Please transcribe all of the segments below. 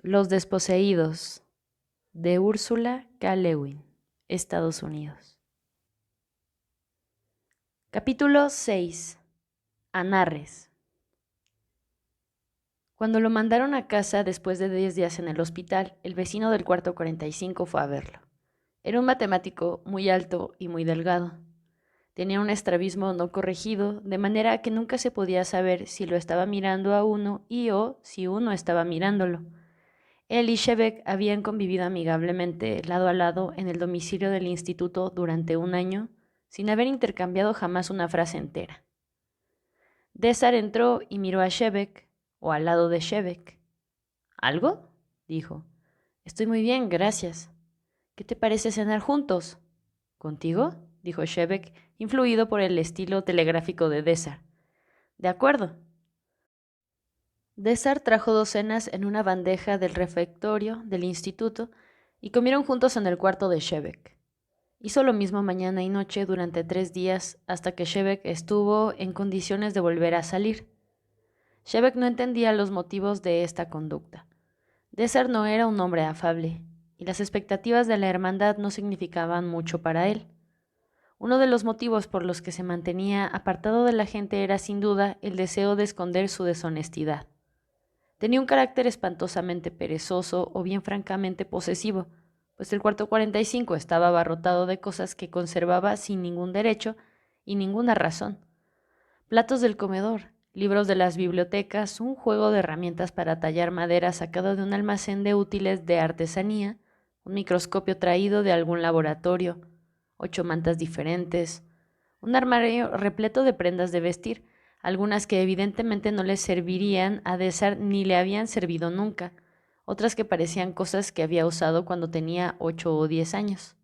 Los desposeídos, de Úrsula K. Lewin, Estados Unidos. Capítulo 6. Anarres. Cuando lo mandaron a casa después de 10 días en el hospital, el vecino del cuarto 45 fue a verlo. Era un matemático muy alto y muy delgado. Tenía un estrabismo no corregido, de manera que nunca se podía saber si lo estaba mirando a uno o si uno estaba mirándolo. Él y Shevek habían convivido amigablemente lado a lado en el domicilio del instituto durante un año, sin haber intercambiado jamás una frase entera. Désar entró y miró a Shevek, o al lado de Shevek. ¿Algo?, dijo. Estoy muy bien, gracias. ¿Qué te parece cenar juntos? ¿Contigo?, dijo Shevek, influido por el estilo telegráfico de Désar. De acuerdo. Désar trajo 2 cenas en una bandeja del refectorio del instituto y comieron juntos en el cuarto de Shevek. Hizo lo mismo mañana y noche durante 3 días hasta que Shevek estuvo en condiciones de volver a salir. Shevek no entendía los motivos de esta conducta. Désar no era un hombre afable y las expectativas de la hermandad no significaban mucho para él. Uno de los motivos por los que se mantenía apartado de la gente era sin duda el deseo de esconder su deshonestidad. Tenía un carácter espantosamente perezoso o bien francamente posesivo, pues el cuarto 45 estaba abarrotado de cosas que conservaba sin ningún derecho y ninguna razón. Platos del comedor, libros de las bibliotecas, un juego de herramientas para tallar madera sacado de un almacén de útiles de artesanía, un microscopio traído de algún laboratorio, 8 mantas diferentes, un armario repleto de prendas de vestir, algunas que evidentemente no le servirían a Désar ni le habían servido nunca, otras que parecían cosas que había usado cuando tenía 8 o 10 años.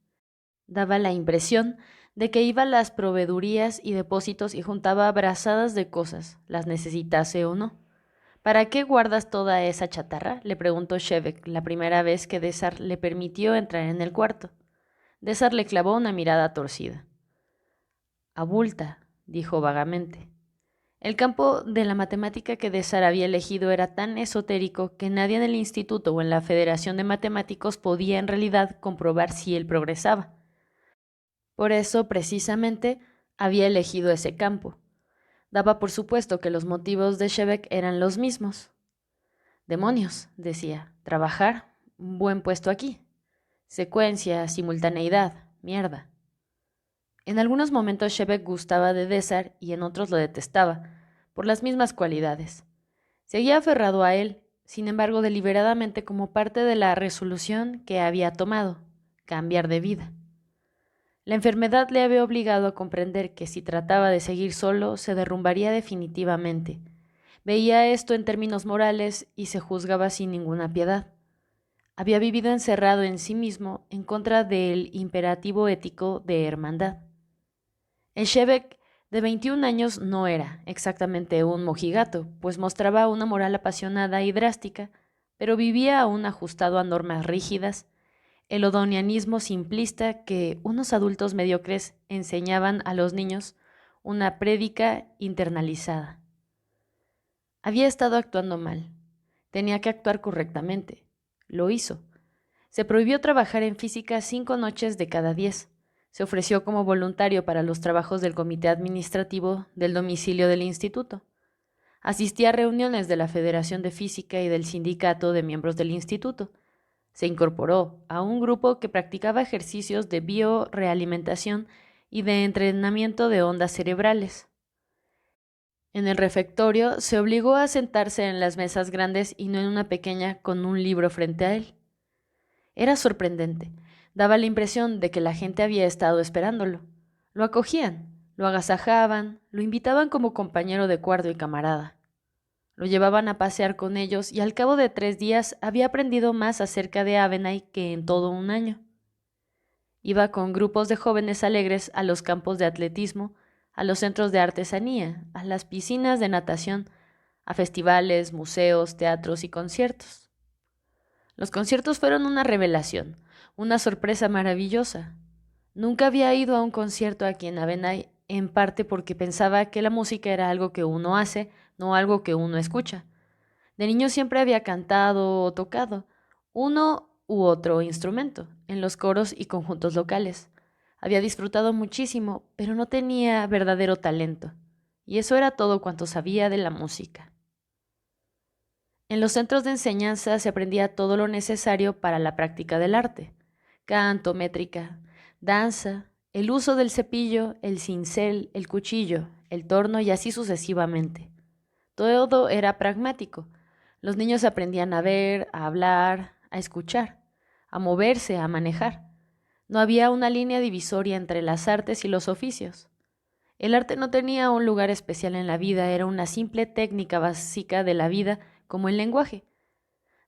Daba la impresión de que iba a las proveedurías y depósitos y juntaba brazadas de cosas, las necesitase o no. ¿Para qué guardas toda esa chatarra?, le preguntó Shevek la primera vez que Désar le permitió entrar en el cuarto. Désar le clavó una mirada torcida. Abulta, dijo vagamente. El campo de la matemática que Désar había elegido era tan esotérico que nadie en el instituto o en la Federación de Matemáticos podía en realidad comprobar si él progresaba. Por eso, precisamente, había elegido ese campo. Daba por supuesto que los motivos de Shevek eran los mismos. Demonios, decía, trabajar, un buen puesto aquí. Secuencia, simultaneidad, mierda. En algunos momentos Shevek gustaba de Désar y en otros lo detestaba, por las mismas cualidades. Seguía aferrado a él, sin embargo deliberadamente como parte de la resolución que había tomado, cambiar de vida. La enfermedad le había obligado a comprender que si trataba de seguir solo, se derrumbaría definitivamente. Veía esto en términos morales y se juzgaba sin ninguna piedad. Había vivido encerrado en sí mismo en contra del imperativo ético de hermandad. El Shevek de 21 años no era exactamente un mojigato, pues mostraba una moral apasionada y drástica, pero vivía aún ajustado a normas rígidas, el odonianismo simplista que unos adultos mediocres enseñaban a los niños, una prédica internalizada. Había estado actuando mal. Tenía que actuar correctamente. Lo hizo. Se prohibió trabajar en física 5 noches de cada 10. Se ofreció como voluntario para los trabajos del comité administrativo del domicilio del instituto. Asistía a reuniones de la Federación de Física y del Sindicato de Miembros del Instituto. Se incorporó a un grupo que practicaba ejercicios de biorealimentación y de entrenamiento de ondas cerebrales. En el refectorio se obligó a sentarse en las mesas grandes y no en una pequeña con un libro frente a él. Era sorprendente. Daba la impresión de que la gente había estado esperándolo. Lo acogían, lo agasajaban, lo invitaban como compañero de cuarto y camarada. Lo llevaban a pasear con ellos y al cabo de 3 días había aprendido más acerca de Avenay que en todo un año. Iba con grupos de jóvenes alegres a los campos de atletismo, a los centros de artesanía, a las piscinas de natación, a festivales, museos, teatros y conciertos. Los conciertos fueron una revelación, una sorpresa maravillosa. Nunca había ido a un concierto aquí en Avenay, en parte porque pensaba que la música era algo que uno hace, no algo que uno escucha. De niño siempre había cantado o tocado, uno u otro instrumento, en los coros y conjuntos locales. Había disfrutado muchísimo, pero no tenía verdadero talento, y eso era todo cuanto sabía de la música. En los centros de enseñanza se aprendía todo lo necesario para la práctica del arte: canto, métrica, danza, el uso del cepillo, el cincel, el cuchillo, el torno y así sucesivamente. Todo era pragmático. Los niños aprendían a ver, a hablar, a escuchar, a moverse, a manejar. No había una línea divisoria entre las artes y los oficios. El arte no tenía un lugar especial en la vida, era una simple técnica básica de la vida, como el lenguaje.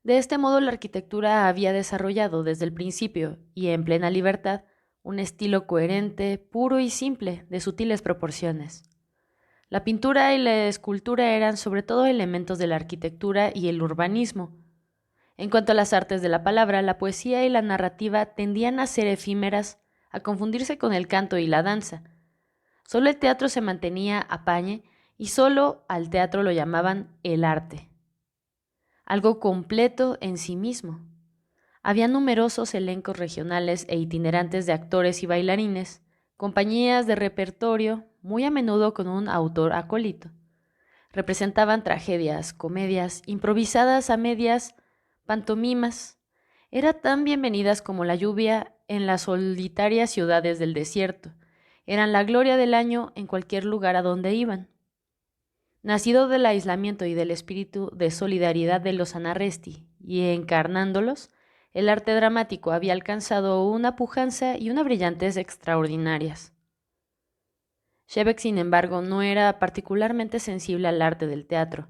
De este modo, la arquitectura había desarrollado desde el principio, y en plena libertad, un estilo coherente, puro y simple, de sutiles proporciones. La pintura y la escultura eran sobre todo elementos de la arquitectura y el urbanismo. En cuanto a las artes de la palabra, la poesía y la narrativa tendían a ser efímeras, a confundirse con el canto y la danza. Solo el teatro se mantenía apañe y solo al teatro lo llamaban el arte, algo completo en sí mismo. Había numerosos elencos regionales e itinerantes de actores y bailarines, compañías de repertorio, muy a menudo con un autor acólito. Representaban tragedias, comedias, improvisadas a medias, pantomimas. Eran tan bienvenidas como la lluvia en las solitarias ciudades del desierto. Eran la gloria del año en cualquier lugar a donde iban. Nacido del aislamiento y del espíritu de solidaridad de los Anarresti, y encarnándolos, el arte dramático había alcanzado una pujanza y una brillantez extraordinarias. Šebek, sin embargo, no era particularmente sensible al arte del teatro.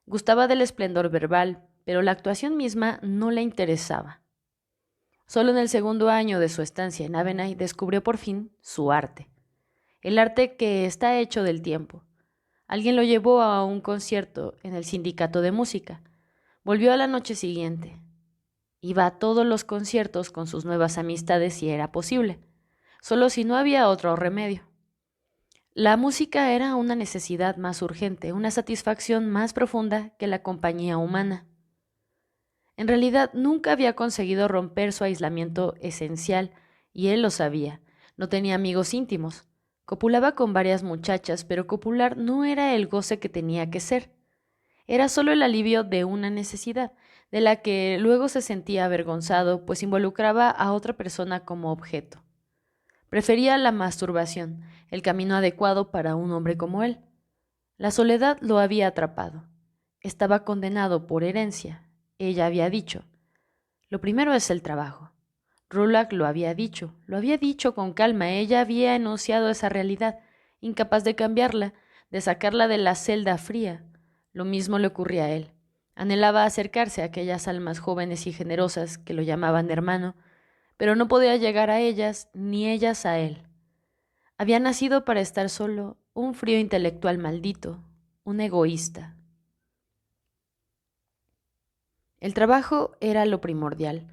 Gustaba del esplendor verbal, pero la actuación misma no le interesaba. Solo en el segundo año de su estancia en Avenay descubrió por fin su arte, el arte que está hecho del tiempo. Alguien lo llevó a un concierto en el sindicato de música. Volvió a la noche siguiente. Iba a todos los conciertos con sus nuevas amistades si era posible, solo si no había otro remedio. La música era una necesidad más urgente, una satisfacción más profunda que la compañía humana. En realidad nunca había conseguido romper su aislamiento esencial, y él lo sabía. No tenía amigos íntimos. Copulaba con varias muchachas, pero copular no era el goce que tenía que ser. Era solo el alivio de una necesidad, de la que luego se sentía avergonzado, pues involucraba a otra persona como objeto. Prefería la masturbación, el camino adecuado para un hombre como él. La soledad lo había atrapado. Estaba condenado por herencia. Ella había dicho: lo primero es el trabajo. Rulac lo había dicho con calma. Ella había enunciado esa realidad, incapaz de cambiarla, de sacarla de la celda fría. Lo mismo le ocurría a él. Anhelaba acercarse a aquellas almas jóvenes y generosas que lo llamaban hermano, pero no podía llegar a ellas ni ellas a él. Había nacido para estar solo, un frío intelectual maldito, un egoísta. El trabajo era lo primordial,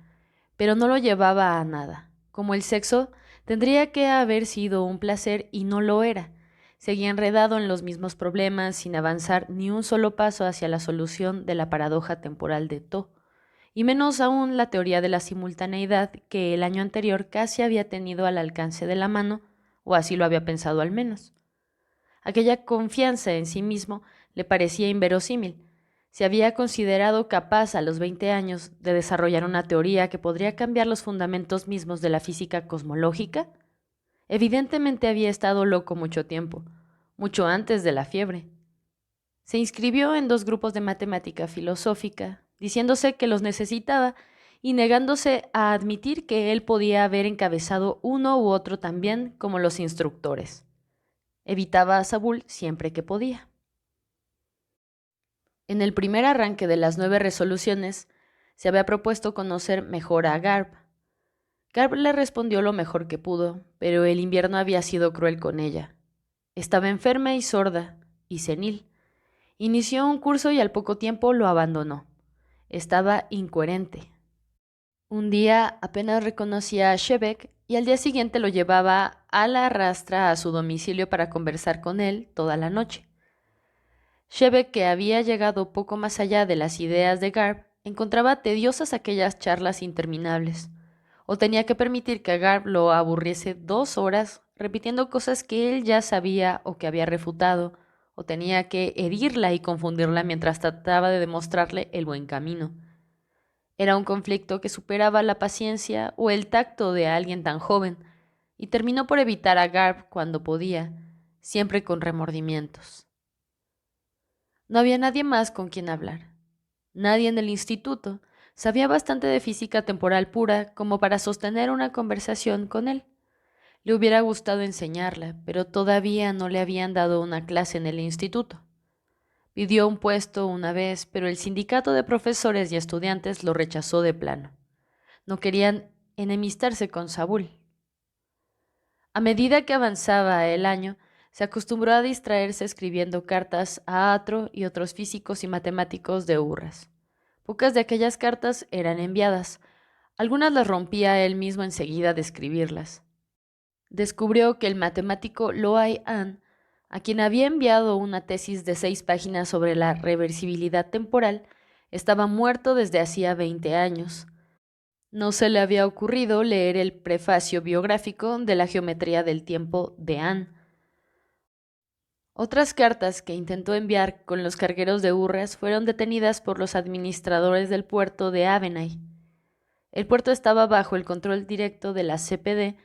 pero no lo llevaba a nada. Como el sexo, tendría que haber sido un placer y no lo era. Seguía enredado en los mismos problemas sin avanzar ni un solo paso hacia la solución de la paradoja temporal de To, y menos aún la teoría de la simultaneidad que el año anterior casi había tenido al alcance de la mano, o así lo había pensado al menos. Aquella confianza en sí mismo le parecía inverosímil. Se había considerado capaz a los 20 años de desarrollar una teoría que podría cambiar los fundamentos mismos de la física cosmológica. Evidentemente había estado loco mucho tiempo, mucho antes de la fiebre. Se inscribió en 2 grupos de matemática filosófica, diciéndose que los necesitaba y negándose a admitir que él podía haber encabezado uno u otro tan bien como los instructores. Evitaba a Sabul siempre que podía. En el primer arranque de las 9 resoluciones, se había propuesto conocer mejor a Garb. Garb le respondió lo mejor que pudo, pero el invierno había sido cruel con ella. Estaba enferma y sorda, y senil. Inició un curso y al poco tiempo lo abandonó. Estaba incoherente. Un día apenas reconocía a Šebek y al día siguiente lo llevaba a la rastra a su domicilio para conversar con él toda la noche. Šebek, que había llegado poco más allá de las ideas de Garb, encontraba tediosas aquellas charlas interminables, o tenía que permitir que Garb lo aburriese 2 horas repitiendo cosas que él ya sabía o que había refutado, o tenía que herirla y confundirla mientras trataba de demostrarle el buen camino. Era un conflicto que superaba la paciencia o el tacto de alguien tan joven, y terminó por evitar a Garb cuando podía, siempre con remordimientos. No había nadie más con quien hablar. Nadie en el instituto sabía bastante de física temporal pura como para sostener una conversación con él. Le hubiera gustado enseñarla, pero todavía no le habían dado una clase en el instituto. Pidió un puesto una vez, pero el sindicato de profesores y estudiantes lo rechazó de plano. No querían enemistarse con Saúl. A medida que avanzaba el año, se acostumbró a distraerse escribiendo cartas a Atro y otros físicos y matemáticos de Urras. Pocas de aquellas cartas eran enviadas. Algunas las rompía él mismo enseguida de escribirlas. Descubrió que el matemático Loai An, a quien había enviado una tesis de 6 páginas sobre la reversibilidad temporal, estaba muerto desde hacía 20 años. No se le había ocurrido leer el prefacio biográfico de la geometría del tiempo de An. Otras cartas que intentó enviar con los cargueros de Urras fueron detenidas por los administradores del puerto de Avenay. El puerto estaba bajo el control directo de la CPD,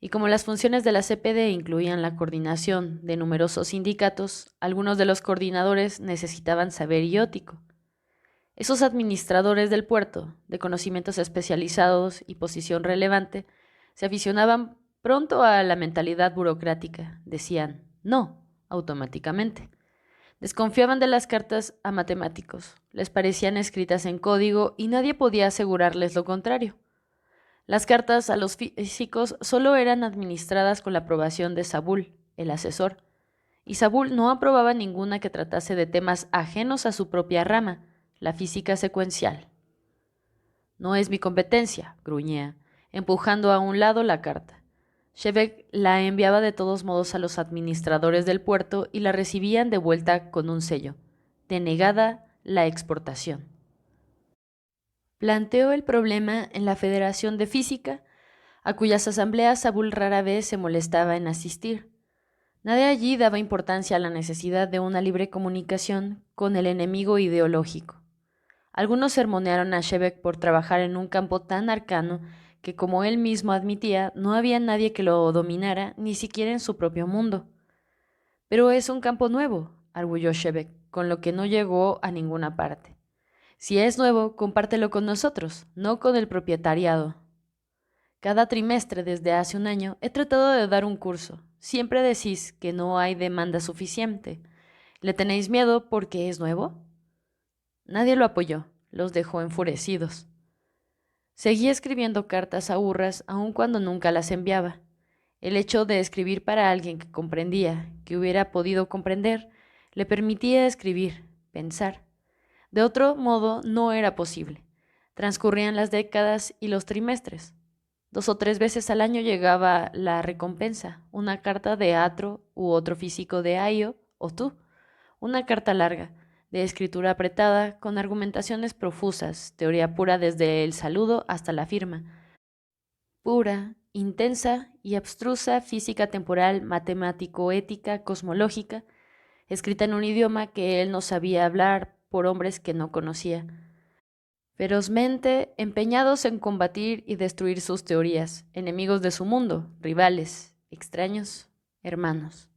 y como las funciones de la CPD incluían la coordinación de numerosos sindicatos, algunos de los coordinadores necesitaban saber iótico. Esos administradores del puerto, de conocimientos especializados y posición relevante, se aficionaban pronto a la mentalidad burocrática. Decían no automáticamente. Desconfiaban de las cartas a matemáticos, les parecían escritas en código y nadie podía asegurarles lo contrario. Las cartas a los físicos solo eran administradas con la aprobación de Saúl, el asesor, y Saúl no aprobaba ninguna que tratase de temas ajenos a su propia rama, la física secuencial. No es mi competencia, gruñía, empujando a un lado la carta. Shebeck la enviaba de todos modos a los administradores del puerto y la recibían de vuelta con un sello. Denegada la exportación. Planteó el problema en la Federación de Física, a cuyas asambleas Saúl rara vez se molestaba en asistir. Nadie allí daba importancia a la necesidad de una libre comunicación con el enemigo ideológico. Algunos sermonearon a Shebeck por trabajar en un campo tan arcano que, como él mismo admitía, no había nadie que lo dominara, ni siquiera en su propio mundo. Pero es un campo nuevo, arguyó Shebeck, con lo que no llegó a ninguna parte. Si es nuevo, compártelo con nosotros, no con el propietariado. Cada trimestre desde hace un año he tratado de dar un curso. Siempre decís que no hay demanda suficiente. ¿Le tenéis miedo porque es nuevo? Nadie lo apoyó, los dejó enfurecidos. Seguía escribiendo cartas a Urras aun cuando nunca las enviaba. El hecho de escribir para alguien que comprendía, que hubiera podido comprender, le permitía escribir, pensar. De otro modo no era posible. Transcurrían las décadas y los trimestres. 2 o 3 veces al año llegaba la recompensa, una carta de Atro u otro físico de Aio o tú, una carta larga, de escritura apretada, con argumentaciones profusas, teoría pura desde el saludo hasta la firma. Pura, intensa y abstrusa física temporal, matemático-ética, cosmológica, escrita en un idioma que él no sabía hablar por hombres que no conocía, ferozmente empeñados en combatir y destruir sus teorías, enemigos de su mundo, rivales, extraños, hermanos.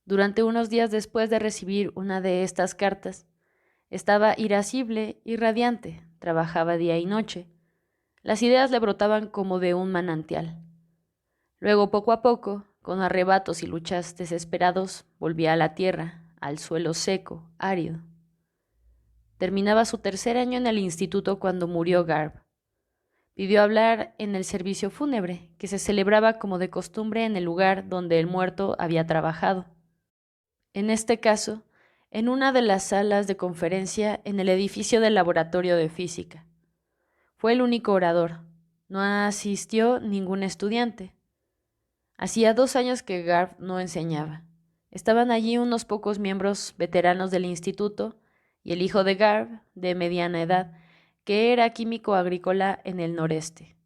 Durante unos días después de recibir una de estas cartas, estaba irascible y radiante, trabajaba día y noche. Las ideas le brotaban como de un manantial. Luego, poco a poco, con arrebatos y luchas desesperados, volvía a la tierra, al suelo seco, árido. Terminaba su 3er año en el instituto cuando murió Garb. Pidió hablar en el servicio fúnebre, que se celebraba como de costumbre en el lugar donde el muerto había trabajado. En este caso, en una de las salas de conferencia en el edificio del laboratorio de física. Fue el único orador. No asistió ningún estudiante. Hacía 2 años que Garb no enseñaba. Estaban allí unos pocos miembros veteranos del instituto y el hijo de Garb, de mediana edad, que era químico agrícola en el noreste.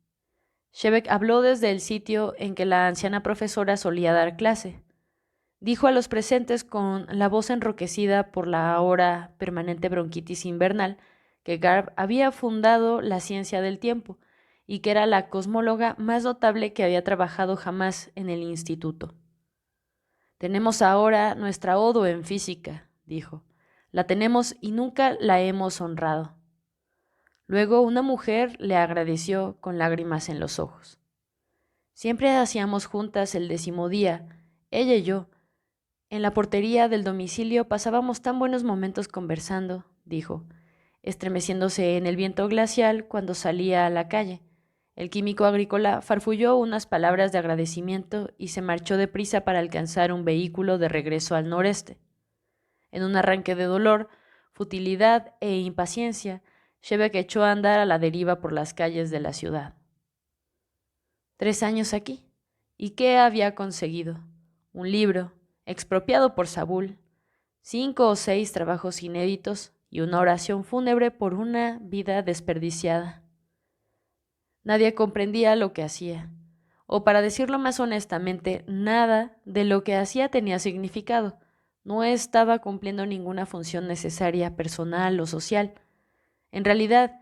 Shebeck habló desde el sitio en que la anciana profesora solía dar clase. Dijo a los presentes con la voz enroquecida por la ahora permanente bronquitis invernal que Garb había fundado la ciencia del tiempo y que era la cosmóloga más notable que había trabajado jamás en el instituto. Tenemos ahora nuestra Odo en física, dijo. La tenemos y nunca la hemos honrado. Luego una mujer le agradeció con lágrimas en los ojos. Siempre hacíamos juntas el 10º día, ella y yo. En la portería del domicilio pasábamos tan buenos momentos conversando, dijo, estremeciéndose en el viento glacial cuando salía a la calle. El químico agrícola farfulló unas palabras de agradecimiento y se marchó deprisa para alcanzar un vehículo de regreso al noreste. En un arranque de dolor, futilidad e impaciencia, Shebeck echó a andar a la deriva por las calles de la ciudad. 3 años aquí. ¿Y qué había conseguido? Un libro, expropiado por Saúl, 5 o 6 trabajos inéditos y una oración fúnebre por una vida desperdiciada. Nadie comprendía lo que hacía, o para decirlo más honestamente, nada de lo que hacía tenía significado. No estaba cumpliendo ninguna función necesaria, personal o social. En realidad,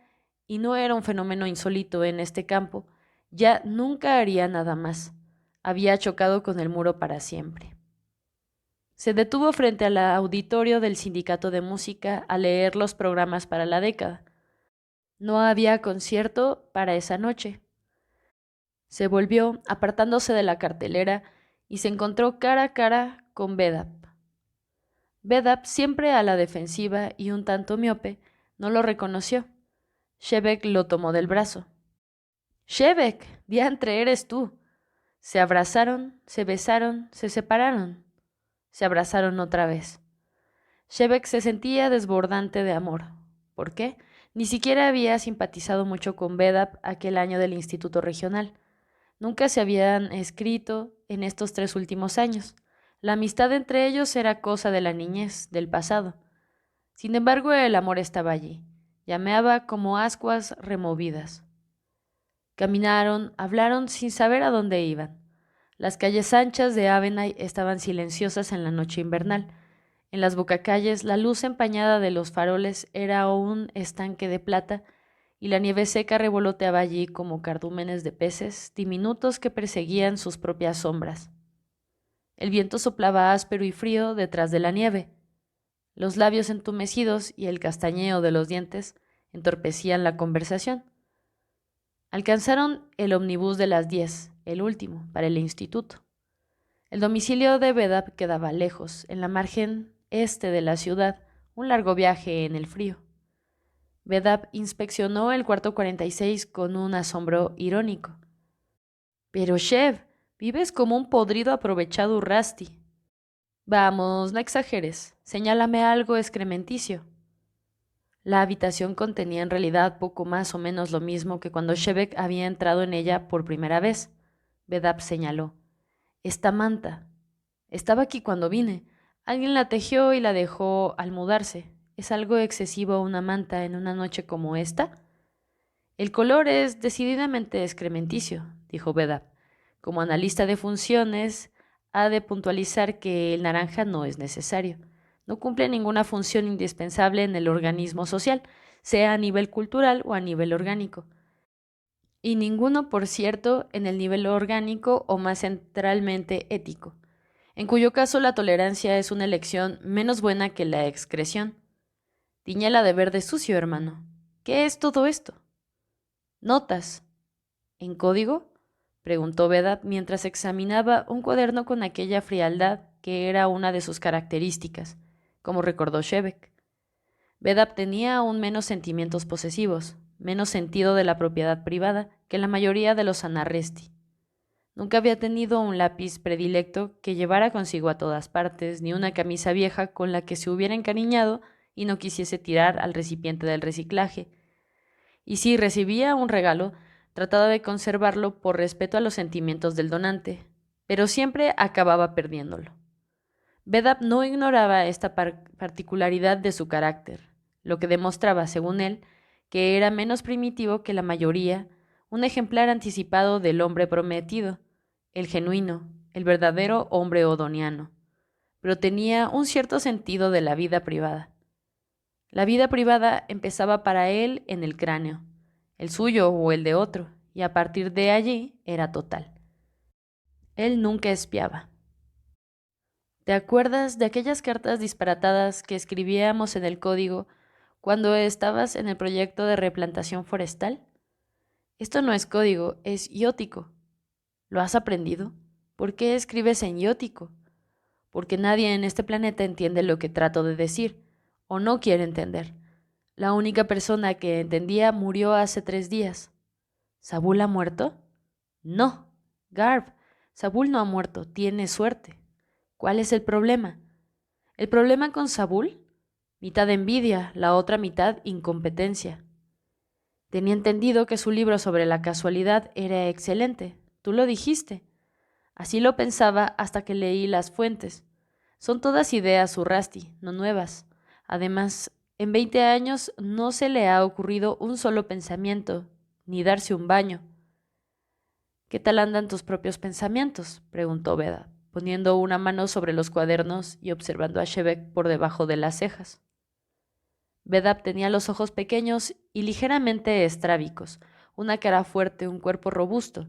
y no era un fenómeno insólito en este campo, ya nunca haría nada más. Había chocado con el muro para siempre. Se detuvo frente al auditorio del sindicato de música a leer los programas para la década. No había concierto para esa noche. Se volvió, apartándose de la cartelera, y se encontró cara a cara con Bedap. Bedap, siempre a la defensiva y un tanto miope, no lo reconoció. Shebeck lo tomó del brazo. —¡Shebeck! ¡Diantre, eres tú! Se abrazaron, se besaron, se separaron. Se abrazaron otra vez. Shebeck se sentía desbordante de amor. ¿Por qué? Ni siquiera había simpatizado mucho con Bedap aquel año del Instituto Regional. Nunca se habían escrito en estos 3 últimos años. La amistad entre ellos era cosa de la niñez, del pasado. Sin embargo, el amor estaba allí. Llameaba como ascuas removidas. Caminaron, hablaron sin saber a dónde iban. Las calles anchas de Avenay estaban silenciosas en la noche invernal. En las bocacalles la luz empañada de los faroles era un estanque de plata y la nieve seca revoloteaba allí como cardúmenes de peces diminutos que perseguían sus propias sombras. El viento soplaba áspero y frío detrás de la nieve. Los labios entumecidos y el castañeo de los dientes entorpecían la conversación. Alcanzaron el omnibus de las 10, el último, para el instituto. El domicilio de Bedap quedaba lejos, en la margen este de la ciudad, un largo viaje en el frío. Bedap inspeccionó el cuarto 46 con un asombro irónico. —Pero, Shev, vives como un podrido aprovechado Urrasti. Vamos, no exageres. Señálame algo excrementicio. La habitación contenía en realidad poco más o menos lo mismo que cuando Shebeck había entrado en ella por primera vez. Bedap señaló. Esta manta. Estaba aquí cuando vine. Alguien la tejió y la dejó al mudarse. ¿Es algo excesivo una manta en una noche como esta? El color es decididamente excrementicio, dijo Bedap. Como analista de funciones, ha de puntualizar que el naranja no es necesario. No cumple ninguna función indispensable en el organismo social, sea a nivel cultural o a nivel orgánico. Y ninguno, por cierto, en el nivel orgánico o más centralmente ético, en cuyo caso la tolerancia es una elección menos buena que la excreción. Tiñela de verde sucio, hermano. ¿Qué es todo esto? Notas. ¿En código? Preguntó Bedap mientras examinaba un cuaderno con aquella frialdad que era una de sus características, como recordó Shebeck. Bedap tenía aún menos sentimientos posesivos, menos sentido de la propiedad privada que la mayoría de los Anarresti. Nunca había tenido un lápiz predilecto que llevara consigo a todas partes, ni una camisa vieja con la que se hubiera encariñado y no quisiese tirar al recipiente del reciclaje. Y si recibía un regalo, trataba de conservarlo por respeto a los sentimientos del donante, pero siempre acababa perdiéndolo. Bedap no ignoraba esta particularidad de su carácter. lo que demostraba, según él, que era menos primitivo que la mayoría, un ejemplar anticipado del hombre prometido, el genuino, el verdadero hombre odoniano, pero tenía un cierto sentido de la vida privada. La vida privada empezaba para él en el cráneo, el suyo o el de otro, y a partir de allí era total. Él nunca espiaba. ¿Te acuerdas de aquellas cartas disparatadas que escribíamos en el código cuando estabas en el proyecto de replantación forestal? Esto no es código, es iótico. ¿Lo has aprendido? ¿Por qué escribes en iótico? Porque nadie en este planeta entiende lo que trato de decir, o no quiere entender. La única persona que entendía murió hace 3 días. ¿Sabul ha muerto? No, Garb, Sabul no ha muerto, tiene suerte. ¿Cuál es el problema? ¿El problema con Sabul? Mitad envidia, la otra mitad incompetencia. Tenía entendido que su libro sobre la casualidad era excelente. Tú lo dijiste. Así lo pensaba hasta que leí las fuentes. Son todas ideas Surrasti, no nuevas. Además, en 20 años no se le ha ocurrido un solo pensamiento, ni darse un baño. ¿Qué tal andan tus propios pensamientos?, preguntó Beda, poniendo una mano sobre los cuadernos y observando a Shebek por debajo de las cejas. Bedab tenía los ojos pequeños y ligeramente estrábicos, una cara fuerte, un cuerpo robusto.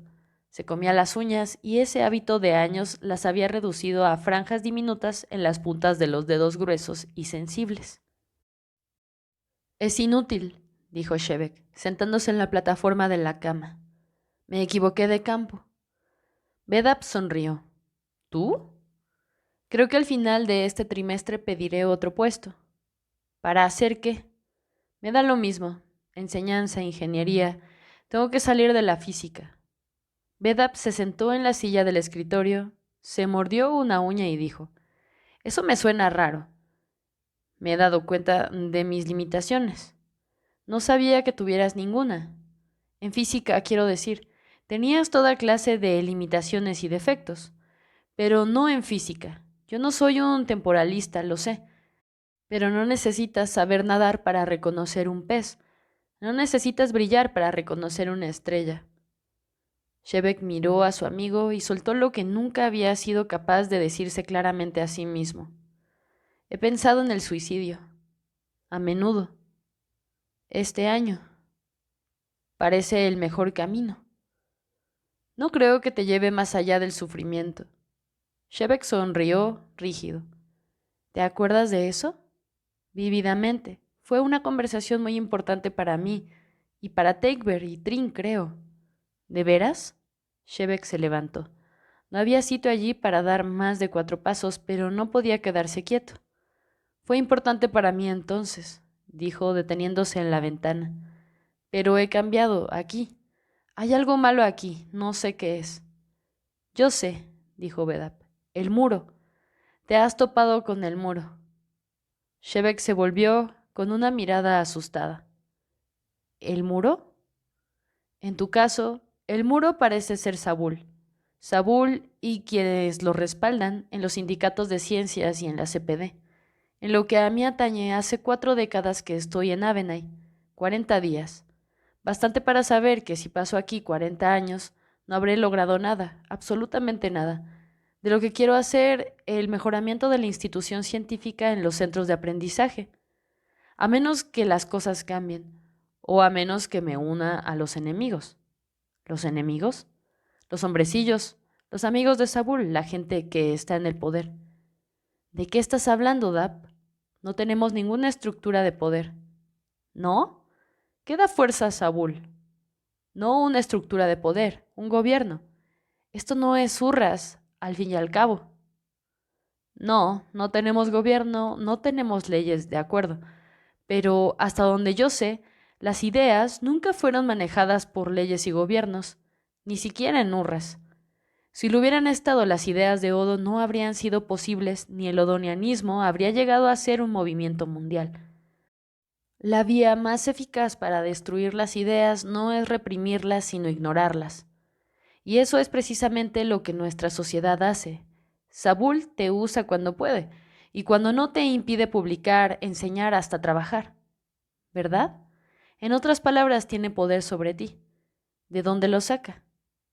Se comía las uñas y ese hábito de años las había reducido a franjas diminutas en las puntas de los dedos gruesos y sensibles. Es inútil, dijo Shebek, sentándose en la plataforma de la cama. Me equivoqué de campo. Bedab sonrió. ¿Tú? Creo que al final de este trimestre pediré otro puesto. ¿Para hacer qué? Me da lo mismo. Enseñanza, ingeniería. Tengo que salir de la física. Bedab se sentó en la silla del escritorio, se mordió una uña y dijo, eso me suena raro. Me he dado cuenta de mis limitaciones. No sabía que tuvieras ninguna. En física, quiero decir, tenías toda clase de limitaciones y defectos, pero no en física. Yo no soy un temporalista, lo sé, pero no necesitas saber nadar para reconocer un pez. No necesitas brillar para reconocer una estrella. Shebek miró a su amigo y soltó lo que nunca había sido capaz de decirse claramente a sí mismo. He pensado en el suicidio. A menudo. Este año. Parece el mejor camino. No creo que te lleve más allá del sufrimiento. Shebek sonrió, rígido. ¿Te acuerdas de eso? Vívidamente. Fue una conversación muy importante para mí, y para Takeber y Trin, creo. ¿De veras? Shebek se levantó. No había sitio allí para dar más de 4 pasos, pero no podía quedarse quieto. Fue importante para mí entonces, dijo, deteniéndose en la ventana. Pero he cambiado, aquí. Hay algo malo aquí, no sé qué es. Yo sé, dijo Bedab. El muro. Te has topado con el muro. Shebek se volvió con una mirada asustada. ¿El muro? En tu caso, el muro parece ser Sabul. Sabul y quienes lo respaldan en los sindicatos de ciencias y en la CPD. En lo que a mí atañe, hace 4 décadas que estoy en Avenay, 40 días. Bastante para saber que si paso aquí 40 años, no habré logrado nada, absolutamente nada. De lo que quiero hacer, el mejoramiento de la institución científica en los centros de aprendizaje. A menos que las cosas cambien, o a menos que me una a los enemigos. ¿Los enemigos? Los hombrecillos, los amigos de Sabul, la gente que está en el poder. ¿De qué estás hablando, Dap? No tenemos ninguna estructura de poder. ¿No? ¿Qué da fuerza a Sabul? No una estructura de poder, un gobierno. Esto no es Urras, al fin y al cabo. No, no tenemos gobierno, no tenemos leyes, de acuerdo. Pero hasta donde yo sé, las ideas nunca fueron manejadas por leyes y gobiernos, ni siquiera en Urras. Si lo hubieran estado las ideas de Odo no habrían sido posibles ni el odonianismo habría llegado a ser un movimiento mundial. La vía más eficaz para destruir las ideas no es reprimirlas sino ignorarlas. Y eso es precisamente lo que nuestra sociedad hace. Sabul te usa cuando puede y cuando no te impide publicar, enseñar hasta trabajar. ¿verdad? En otras palabras, tiene poder sobre ti. ¿De dónde lo saca?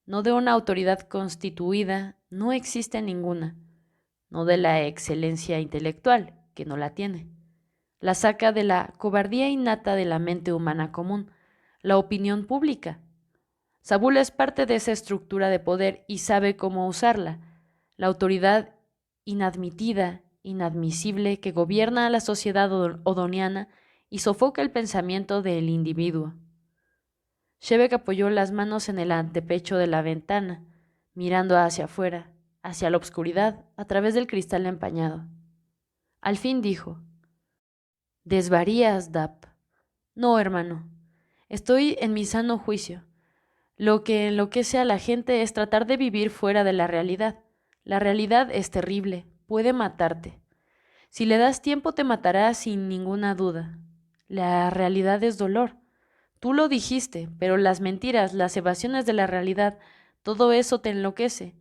No de una autoridad constituida, no existe ninguna. No de la excelencia intelectual, que no la tiene. La saca de la cobardía innata de la mente humana común, la opinión pública. Saúl es parte de esa estructura de poder y sabe cómo usarla, la autoridad inadmitida, inadmisible que gobierna a la sociedad odoniana y sofoca el pensamiento del individuo. Shebek apoyó las manos en el antepecho de la ventana, mirando hacia afuera, hacia la oscuridad, a través del cristal empañado. Al fin dijo: «Desvarías, Dap». «No, hermano. Estoy en mi sano juicio. Lo que enloquece a la gente es tratar de vivir fuera de la realidad. La realidad es terrible, puede matarte. Si le das tiempo te matará sin ninguna duda. La realidad es dolor. Tú lo dijiste, pero las mentiras, las evasiones de la realidad, todo eso te enloquece.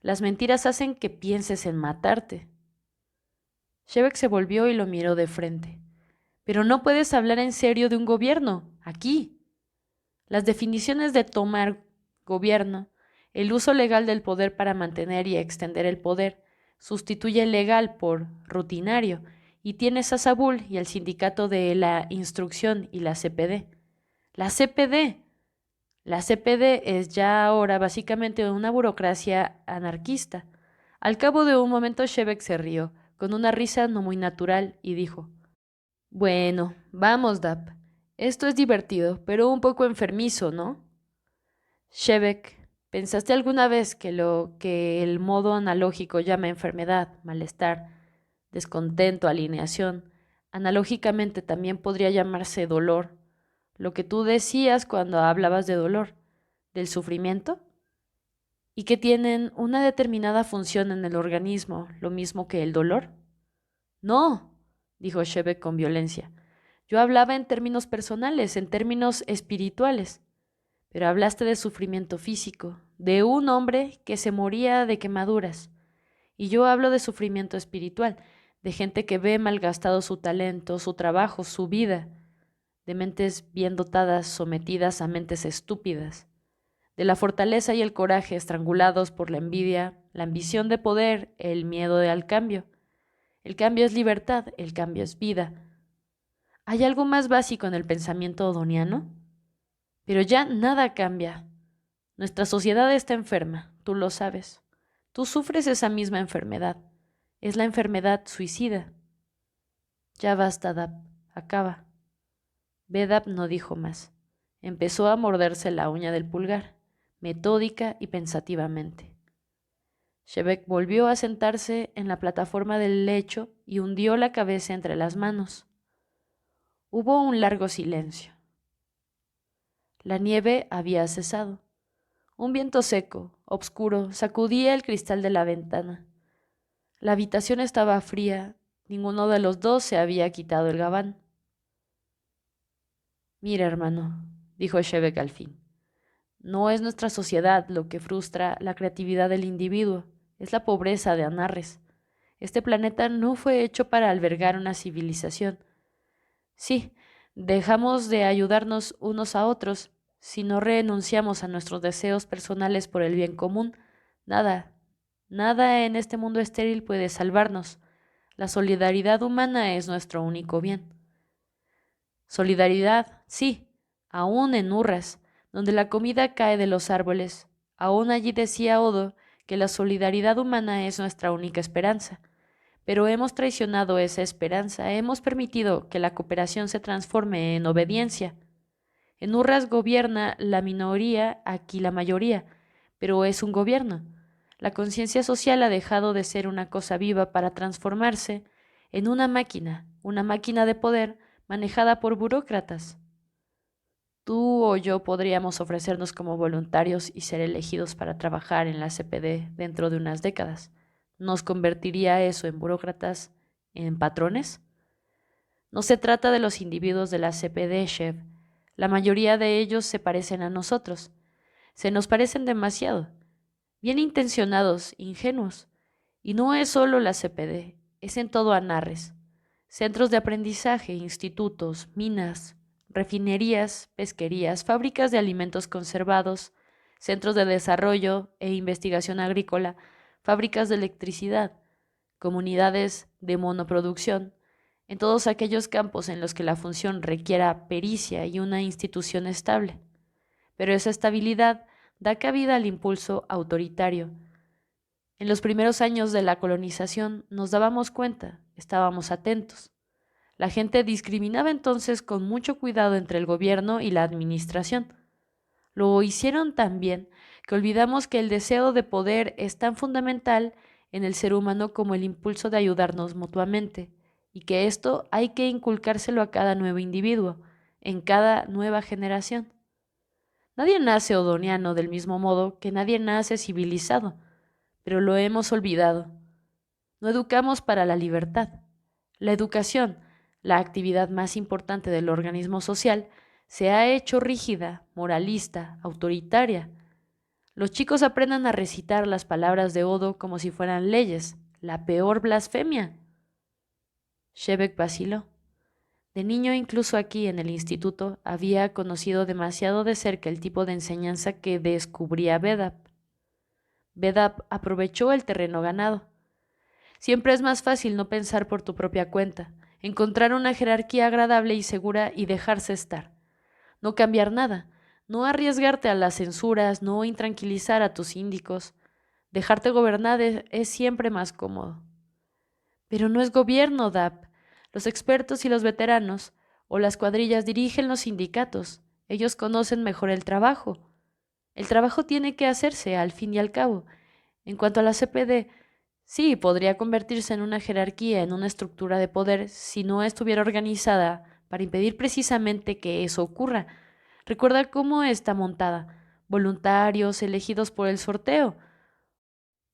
Las mentiras hacen que pienses en matarte». Shebek se volvió y lo miró de frente. «Pero no puedes hablar en serio de un gobierno, aquí». Las definiciones de tomar gobierno, el uso legal del poder para mantener y extender el poder, sustituye legal por rutinario, y tienes a Saúl y el sindicato de la instrucción y la CPD. La CPD. La CPD es ya ahora básicamente una burocracia anarquista. Al cabo de un momento Shebek se rió, con una risa no muy natural, y dijo: «Bueno, vamos, Dap. Esto es divertido, pero un poco enfermizo, ¿no?» Shebek, ¿pensaste alguna vez que lo que el modo analógico llama enfermedad, malestar, descontento, alineación, analógicamente también podría llamarse dolor? Lo que tú decías cuando hablabas de dolor, del sufrimiento, y que tienen una determinada función en el organismo, lo mismo que el dolor. «No», dijo Shebek con violencia. «Yo hablaba en términos personales, en términos espirituales. Pero hablaste de sufrimiento físico, de un hombre que se moría de quemaduras. Y yo hablo de sufrimiento espiritual, de gente que ve malgastado su talento, su trabajo, su vida, de mentes bien dotadas sometidas a mentes estúpidas, de la fortaleza y el coraje estrangulados por la envidia, la ambición de poder, el miedo al cambio. El cambio es libertad, el cambio es vida. ¿Hay algo más básico en el pensamiento odoniano? Pero ya nada cambia. Nuestra sociedad está enferma, tú lo sabes. Tú sufres esa misma enfermedad. Es la enfermedad suicida. Ya basta, Dap. Acaba. Bedap no dijo más. Empezó a morderse la uña del pulgar, metódica y pensativamente. Shebek volvió a sentarse en la plataforma del lecho y hundió la cabeza entre las manos. Hubo un largo silencio. La nieve había cesado. Un viento seco, obscuro, sacudía el cristal de la ventana. La habitación estaba fría, ninguno de los dos se había quitado el gabán. «Mira, hermano», dijo Shebek al fin, «no es nuestra sociedad lo que frustra la creatividad del individuo, es la pobreza de Anarres. Este planeta no fue hecho para albergar una civilización. Sí, dejamos de ayudarnos unos a otros. Si no renunciamos a nuestros deseos personales por el bien común, nada, nada en este mundo estéril puede salvarnos. La solidaridad humana es nuestro único bien». Solidaridad, sí, aún en Urras, donde la comida cae de los árboles. Aún allí decía Odo que la solidaridad humana es nuestra única esperanza. Pero hemos traicionado esa esperanza, hemos permitido que la cooperación se transforme en obediencia. En Urras gobierna la minoría, aquí la mayoría, pero es un gobierno. La conciencia social ha dejado de ser una cosa viva para transformarse en una máquina de poder manejada por burócratas. Tú o yo podríamos ofrecernos como voluntarios y ser elegidos para trabajar en la CPD dentro de unas décadas. ¿Nos convertiría eso en burócratas, en patrones? No se trata de los individuos de la CPD, chef. La mayoría de ellos se parecen a nosotros. Se nos parecen demasiado. Bien intencionados, ingenuos. Y no es solo la CPD, es en todo Anarres. centros de aprendizaje, institutos, minas, refinerías, pesquerías, fábricas de alimentos conservados, centros de desarrollo e investigación agrícola, fábricas de electricidad, comunidades de monoproducción, en todos aquellos campos en los que la función requiera pericia y una institución estable. Pero esa estabilidad da cabida al impulso autoritario. En los primeros años de la colonización nos dábamos cuenta, estábamos atentos. La gente discriminaba entonces con mucho cuidado entre el gobierno y la administración. Lo hicieron tan bien que olvidamos que el deseo de poder es tan fundamental en el ser humano como el impulso de ayudarnos mutuamente, y que esto hay que inculcárselo a cada nuevo individuo, en cada nueva generación. Nadie nace odoniano del mismo modo que nadie nace civilizado, pero lo hemos olvidado. No educamos para la libertad. La educación, la actividad más importante del organismo social, se ha hecho rígida, moralista, autoritaria. Los chicos aprenden a recitar las palabras de Odo como si fueran leyes, la peor blasfemia. Shebeck vaciló. De niño, incluso aquí en el instituto, había conocido demasiado de cerca el tipo de enseñanza que descubría Bedap. Bedap aprovechó el terreno ganado. Siempre es más fácil no pensar por tu propia cuenta, encontrar una jerarquía agradable y segura y dejarse estar. No cambiar nada, no arriesgarte a las censuras, no intranquilizar a tus síndicos. Dejarte gobernar es siempre más cómodo. Pero no es gobierno, DAP. Los expertos y los veteranos o las cuadrillas dirigen los sindicatos. Ellos conocen mejor el trabajo. El trabajo tiene que hacerse, al fin y al cabo. En cuanto a la CPD, sí, podría convertirse en una jerarquía, en una estructura de poder, si no estuviera organizada para impedir precisamente que eso ocurra. Recuerda cómo está montada. Voluntarios elegidos por el sorteo.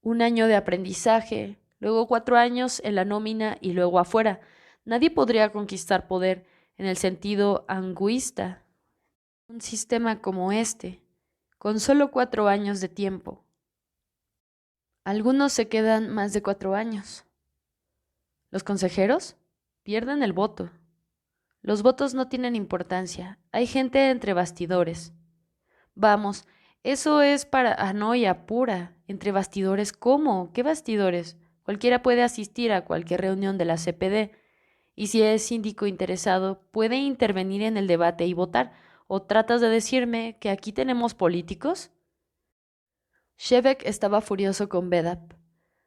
Un año de aprendizaje, luego 4 años en la nómina y luego afuera. Nadie podría conquistar poder en el sentido anguista. Un sistema como este, con solo 4 años de tiempo. Algunos se quedan más de 4 años. Los consejeros pierden el voto. Los votos no tienen importancia. Hay gente entre bastidores. Vamos, eso es paranoia pura. ¿Entre bastidores cómo? ¿Qué bastidores? Cualquiera puede asistir a cualquier reunión de la CPD y si es síndico interesado puede intervenir en el debate y votar. ¿O tratas de decirme que aquí tenemos políticos? Shebeck estaba furioso con Bedap.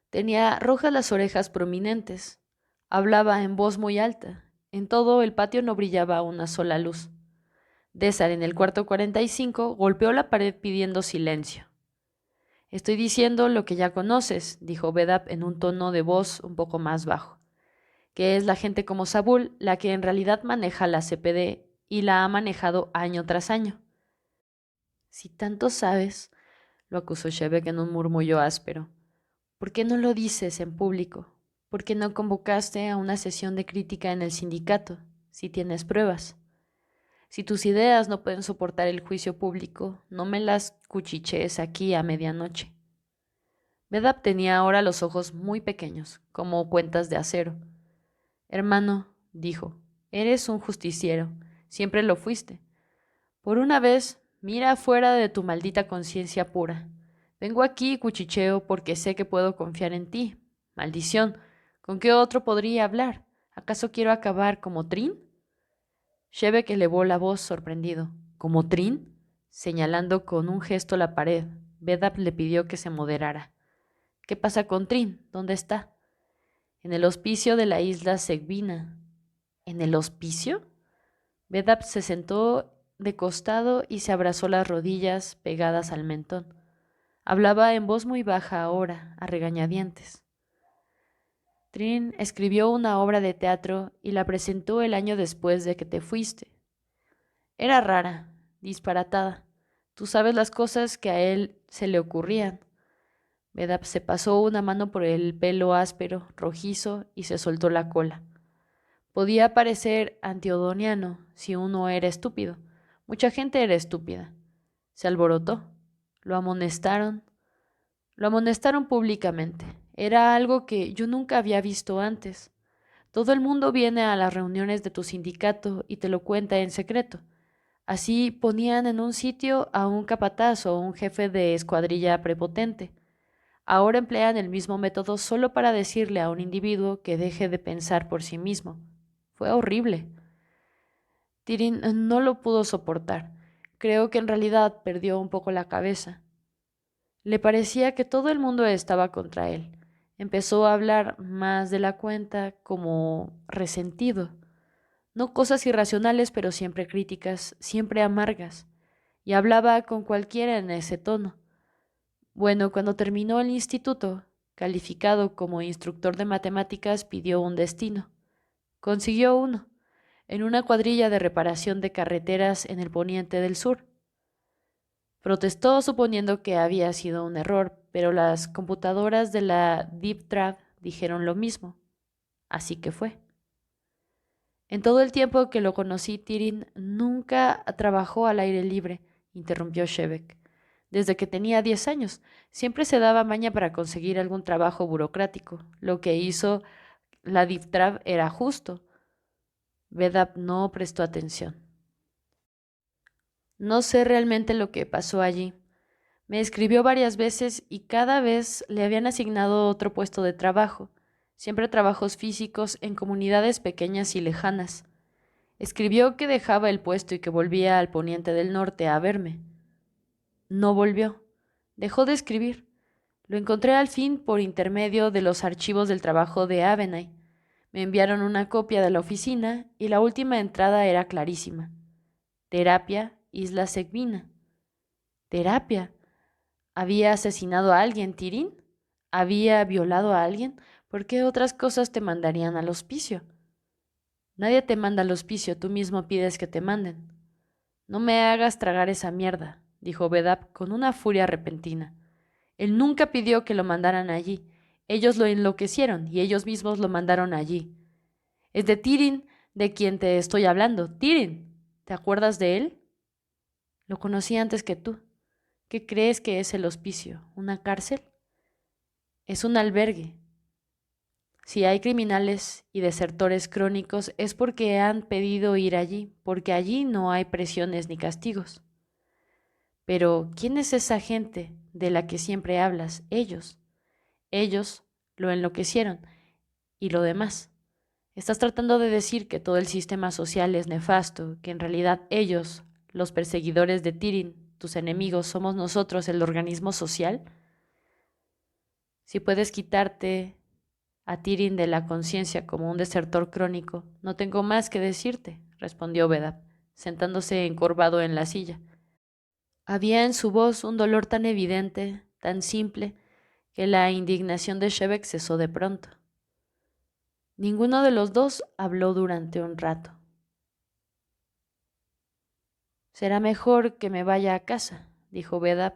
Tenía rojas las orejas prominentes. Hablaba en voz muy alta. En todo el patio no brillaba una sola luz. Désar, en el cuarto 45, golpeó la pared pidiendo silencio. Estoy diciendo lo que ya conoces, dijo Bedap en un tono de voz un poco más bajo, que es la gente como Sabul la que en realidad maneja la CPD y la ha manejado año tras año. Si tanto sabes, lo acusó Shebeck en un murmullo áspero, ¿por qué no lo dices en público? ¿Por qué no convocaste a una sesión de crítica en el sindicato, si tienes pruebas? Si tus ideas no pueden soportar el juicio público, no me las cuchichees aquí a medianoche. Bedap tenía ahora los ojos muy pequeños, como cuentas de acero. Hermano, dijo, eres un justiciero, siempre lo fuiste. Por una vez, mira fuera de tu maldita conciencia pura. Vengo aquí y cuchicheo porque sé que puedo confiar en ti. Maldición, ¿con qué otro podría hablar? ¿Acaso quiero acabar como Trin? Shebeck elevó la voz sorprendido. ¿Como Trin? Señalando con un gesto la pared, Bedap le pidió que se moderara. ¿Qué pasa con Trin? ¿Dónde está? En el hospicio de la isla Segvina. ¿En el hospicio? Bedap se sentó de costado y se abrazó las rodillas pegadas al mentón. Hablaba en voz muy baja ahora, a regañadientes. Trin escribió una obra de teatro y la presentó el año después de que te fuiste. Era rara, disparatada. Tú sabes las cosas que a él se le ocurrían. Bedap se pasó una mano por el pelo áspero, rojizo, y se soltó la cola. Podía parecer antiodoniano si uno era estúpido. Mucha gente era estúpida. Se alborotó. Lo amonestaron. Lo amonestaron públicamente. Era algo que yo nunca había visto antes. Todo el mundo viene a las reuniones de tu sindicato y te lo cuenta en secreto. Así ponían en un sitio a un capataz o un jefe de escuadrilla prepotente. Ahora emplean el mismo método solo para decirle a un individuo que deje de pensar por sí mismo. Fue horrible. Tyrion no lo pudo soportar. Creo que en realidad perdió un poco la cabeza. Le parecía que todo el mundo estaba contra él. Empezó a hablar más de la cuenta como resentido. No cosas irracionales, pero siempre críticas, siempre amargas. Y hablaba con cualquiera en ese tono. Bueno, cuando terminó el instituto, calificado como instructor de matemáticas, pidió un destino. Consiguió uno, en una cuadrilla de reparación de carreteras en el poniente del sur. Protestó suponiendo que había sido un error, pero las computadoras de la Deep Trap dijeron lo mismo. Así que fue. En todo el tiempo que lo conocí, Tyrion nunca trabajó al aire libre, interrumpió Shevek. Desde que tenía 10 años, siempre se daba maña para conseguir algún trabajo burocrático. Lo que hizo la Deep Trap era justo. Vedab no prestó atención. No sé realmente lo que pasó allí. Me escribió varias veces y cada vez le habían asignado otro puesto de trabajo, siempre trabajos físicos en comunidades pequeñas y lejanas. Escribió que dejaba el puesto y que volvía al poniente del norte a verme. No volvió. Dejó de escribir. Lo encontré al fin por intermedio de los archivos del trabajo de Avenay. Me enviaron una copia de la oficina y la última entrada era clarísima. Terapia, Isla Segvina. Terapia. ¿Había asesinado a alguien, Tyrion? ¿Había violado a alguien? ¿Por qué otras cosas te mandarían al hospicio? Nadie te manda al hospicio, tú mismo pides que te manden. No me hagas tragar esa mierda, dijo Vedab con una furia repentina. Él nunca pidió que lo mandaran allí. Ellos lo enloquecieron y ellos mismos lo mandaron allí. Es de Tyrion de quien te estoy hablando. Tyrion, ¿te acuerdas de él? Lo conocí antes que tú. ¿Qué crees que es el hospicio? ¿Una cárcel? Es un albergue. Si hay criminales y desertores crónicos es porque han pedido ir allí, porque allí no hay presiones ni castigos. Pero, ¿quién es esa gente de la que siempre hablas? Ellos. Ellos lo enloquecieron. Y lo demás. Estás tratando de decir que todo el sistema social es nefasto, que en realidad ellos, los perseguidores de Tyrion, tus enemigos, somos nosotros, el organismo social. Si puedes quitarte a Tyrion de la conciencia como un desertor crónico, no tengo más que decirte, respondió Vedab, sentándose encorvado en la silla. Había en su voz un dolor tan evidente, tan simple, que la indignación de Shevek cesó de pronto. Ninguno de los dos habló durante un rato. Será mejor que me vaya a casa, dijo Vedab,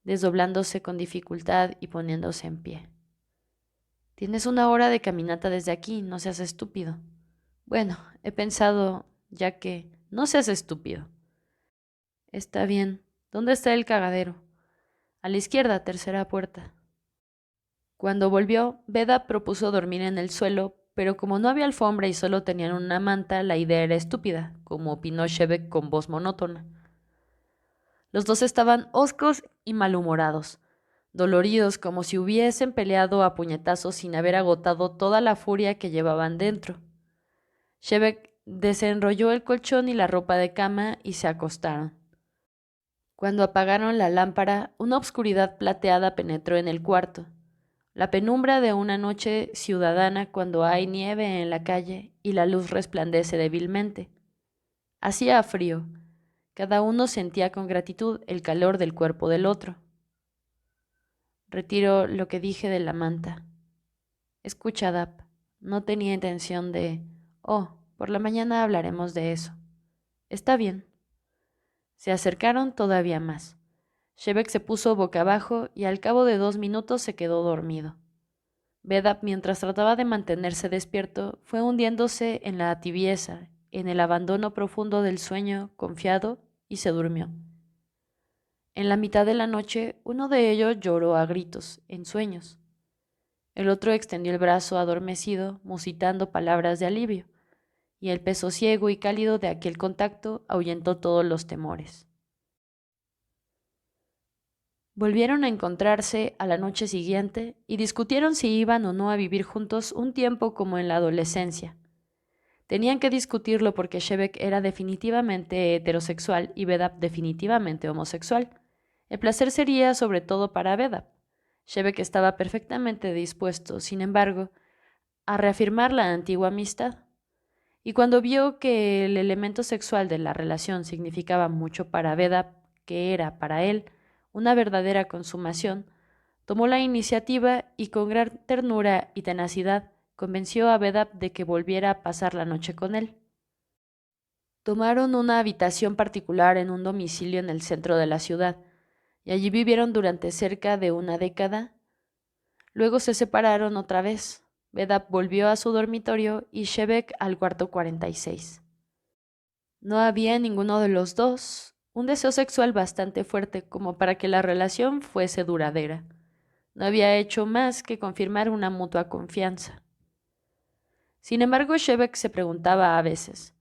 desdoblándose con dificultad y poniéndose en pie. Tienes 1 hora de caminata desde aquí, no seas estúpido. Bueno, he pensado, ya que... No seas estúpido. Está bien. ¿Dónde está el cagadero? A la izquierda, tercera puerta. Cuando volvió, Vedab propuso dormir en el suelo, pero como no había alfombra y solo tenían una manta, la idea era estúpida, como opinó Shevek con voz monótona. Los dos estaban hoscos y malhumorados, doloridos como si hubiesen peleado a puñetazos sin haber agotado toda la furia que llevaban dentro. Shevek desenrolló el colchón y la ropa de cama y se acostaron. Cuando apagaron la lámpara, una obscuridad plateada penetró en el cuarto. La penumbra de una noche ciudadana cuando hay nieve en la calle y la luz resplandece débilmente. Hacía frío. Cada uno sentía con gratitud el calor del cuerpo del otro. Retiro lo que dije de la manta. Escucha, Dap, no tenía intención de... Oh, por la mañana hablaremos de eso. Está bien. Se acercaron todavía más. Shevek se puso boca abajo y al cabo de 2 minutos se quedó dormido. Vedab, mientras trataba de mantenerse despierto, fue hundiéndose en la tibieza, en el abandono profundo del sueño, confiado, y se durmió. En la mitad de la noche, uno de ellos lloró a gritos, en sueños. El otro extendió el brazo adormecido, musitando palabras de alivio, y el peso ciego y cálido de aquel contacto ahuyentó todos los temores. Volvieron a encontrarse a la noche siguiente y discutieron si iban o no a vivir juntos un tiempo como en la adolescencia. Tenían que discutirlo porque Shebek era definitivamente heterosexual y Vedap definitivamente homosexual. El placer sería sobre todo para Vedap. Shebek estaba perfectamente dispuesto, sin embargo, a reafirmar la antigua amistad. Y cuando vio que el elemento sexual de la relación significaba mucho para Vedap, que era para él una verdadera consumación, tomó la iniciativa y con gran ternura y tenacidad convenció a Vedap de que volviera a pasar la noche con él. Tomaron una habitación particular en un domicilio en el centro de la ciudad, y allí vivieron durante cerca de una década. Luego se separaron otra vez. Vedap volvió a su dormitorio y Shebek al cuarto 46. No había en ninguno de los dos un deseo sexual bastante fuerte como para que la relación fuese duradera. No había hecho más que confirmar una mutua confianza. Sin embargo, Shebek se preguntaba a veces,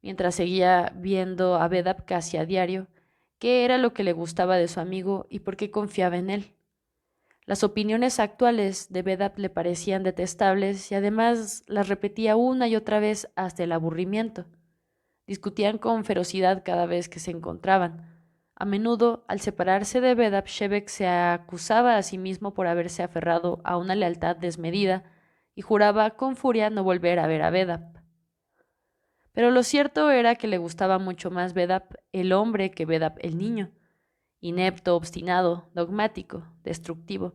mientras seguía viendo a Vedap casi a diario, qué era lo que le gustaba de su amigo y por qué confiaba en él. Las opiniones actuales de Vedap le parecían detestables y además las repetía una y otra vez hasta el aburrimiento. Discutían con ferocidad cada vez que se encontraban. A menudo, al separarse de Vedap, Shebek se acusaba a sí mismo por haberse aferrado a una lealtad desmedida y juraba con furia no volver a ver a Vedap. Pero lo cierto era que le gustaba mucho más Vedap el hombre que Vedap el niño. Inepto, obstinado, dogmático, destructivo.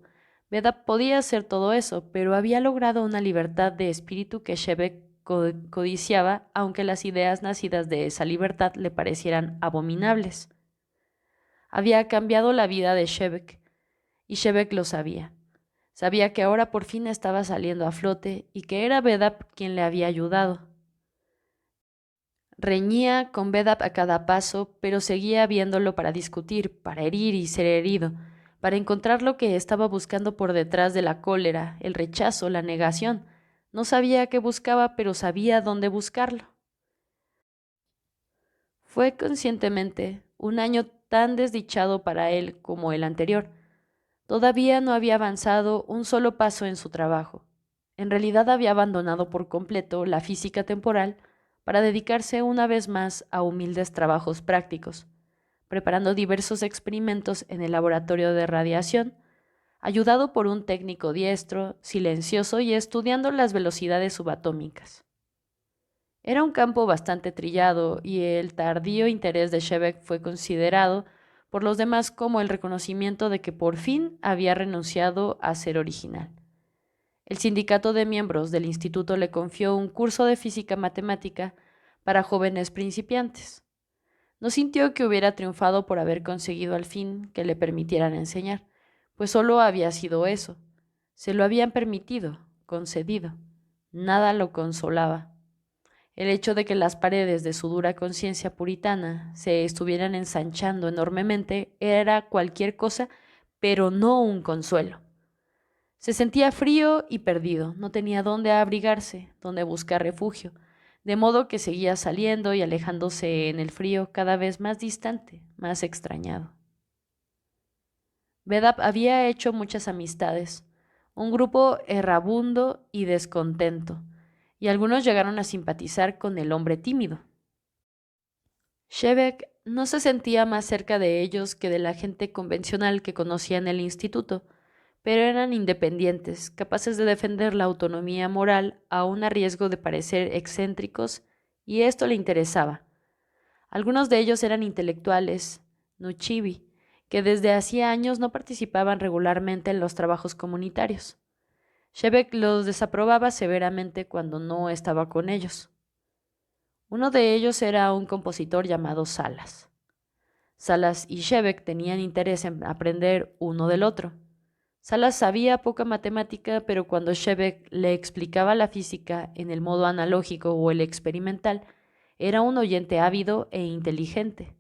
Vedap podía hacer todo eso, pero había logrado una libertad de espíritu que Shebek codiciaba, aunque las ideas nacidas de esa libertad le parecieran abominables. Había cambiado la vida de Shebek, y Shebek lo sabía. Sabía que ahora por fin estaba saliendo a flote y que era Vedap quien le había ayudado. Reñía con Vedap a cada paso, pero seguía viéndolo para discutir, para herir y ser herido, para encontrar lo que estaba buscando por detrás de la cólera, el rechazo, la negación. No sabía qué buscaba, pero sabía dónde buscarlo. Fue conscientemente un año tan desdichado para él como el anterior. Todavía no había avanzado un solo paso en su trabajo. En realidad había abandonado por completo la física temporal para dedicarse una vez más a humildes trabajos prácticos, preparando diversos experimentos en el laboratorio de radiación, ayudado por un técnico diestro, silencioso y estudiando las velocidades subatómicas. Era un campo bastante trillado y el tardío interés de Shebek fue considerado por los demás como el reconocimiento de que por fin había renunciado a ser original. El sindicato de miembros del instituto le confió un curso de física matemática para jóvenes principiantes. No sintió que hubiera triunfado por haber conseguido al fin que le permitieran enseñar, pues solo había sido eso. Se lo habían permitido, concedido. Nada lo consolaba. El hecho de que las paredes de su dura conciencia puritana se estuvieran ensanchando enormemente era cualquier cosa, pero no un consuelo. Se sentía frío y perdido, no tenía dónde abrigarse, dónde buscar refugio, de modo que seguía saliendo y alejándose en el frío cada vez más distante, más extrañado. Vedap había hecho muchas amistades, un grupo errabundo y descontento, y algunos llegaron a simpatizar con el hombre tímido. Shebek no se sentía más cerca de ellos que de la gente convencional que conocía en el instituto, pero eran independientes, capaces de defender la autonomía moral aun a riesgo de parecer excéntricos, y esto le interesaba. Algunos de ellos eran intelectuales, nuchibi, que desde hacía años no participaban regularmente en los trabajos comunitarios. Shebek los desaprobaba severamente cuando no estaba con ellos. Uno de ellos era un compositor llamado Salas. Salas y Shebek tenían interés en aprender uno del otro. Salas sabía poca matemática, pero cuando Shebek le explicaba la física en el modo analógico o el experimental, era un oyente ávido e inteligente.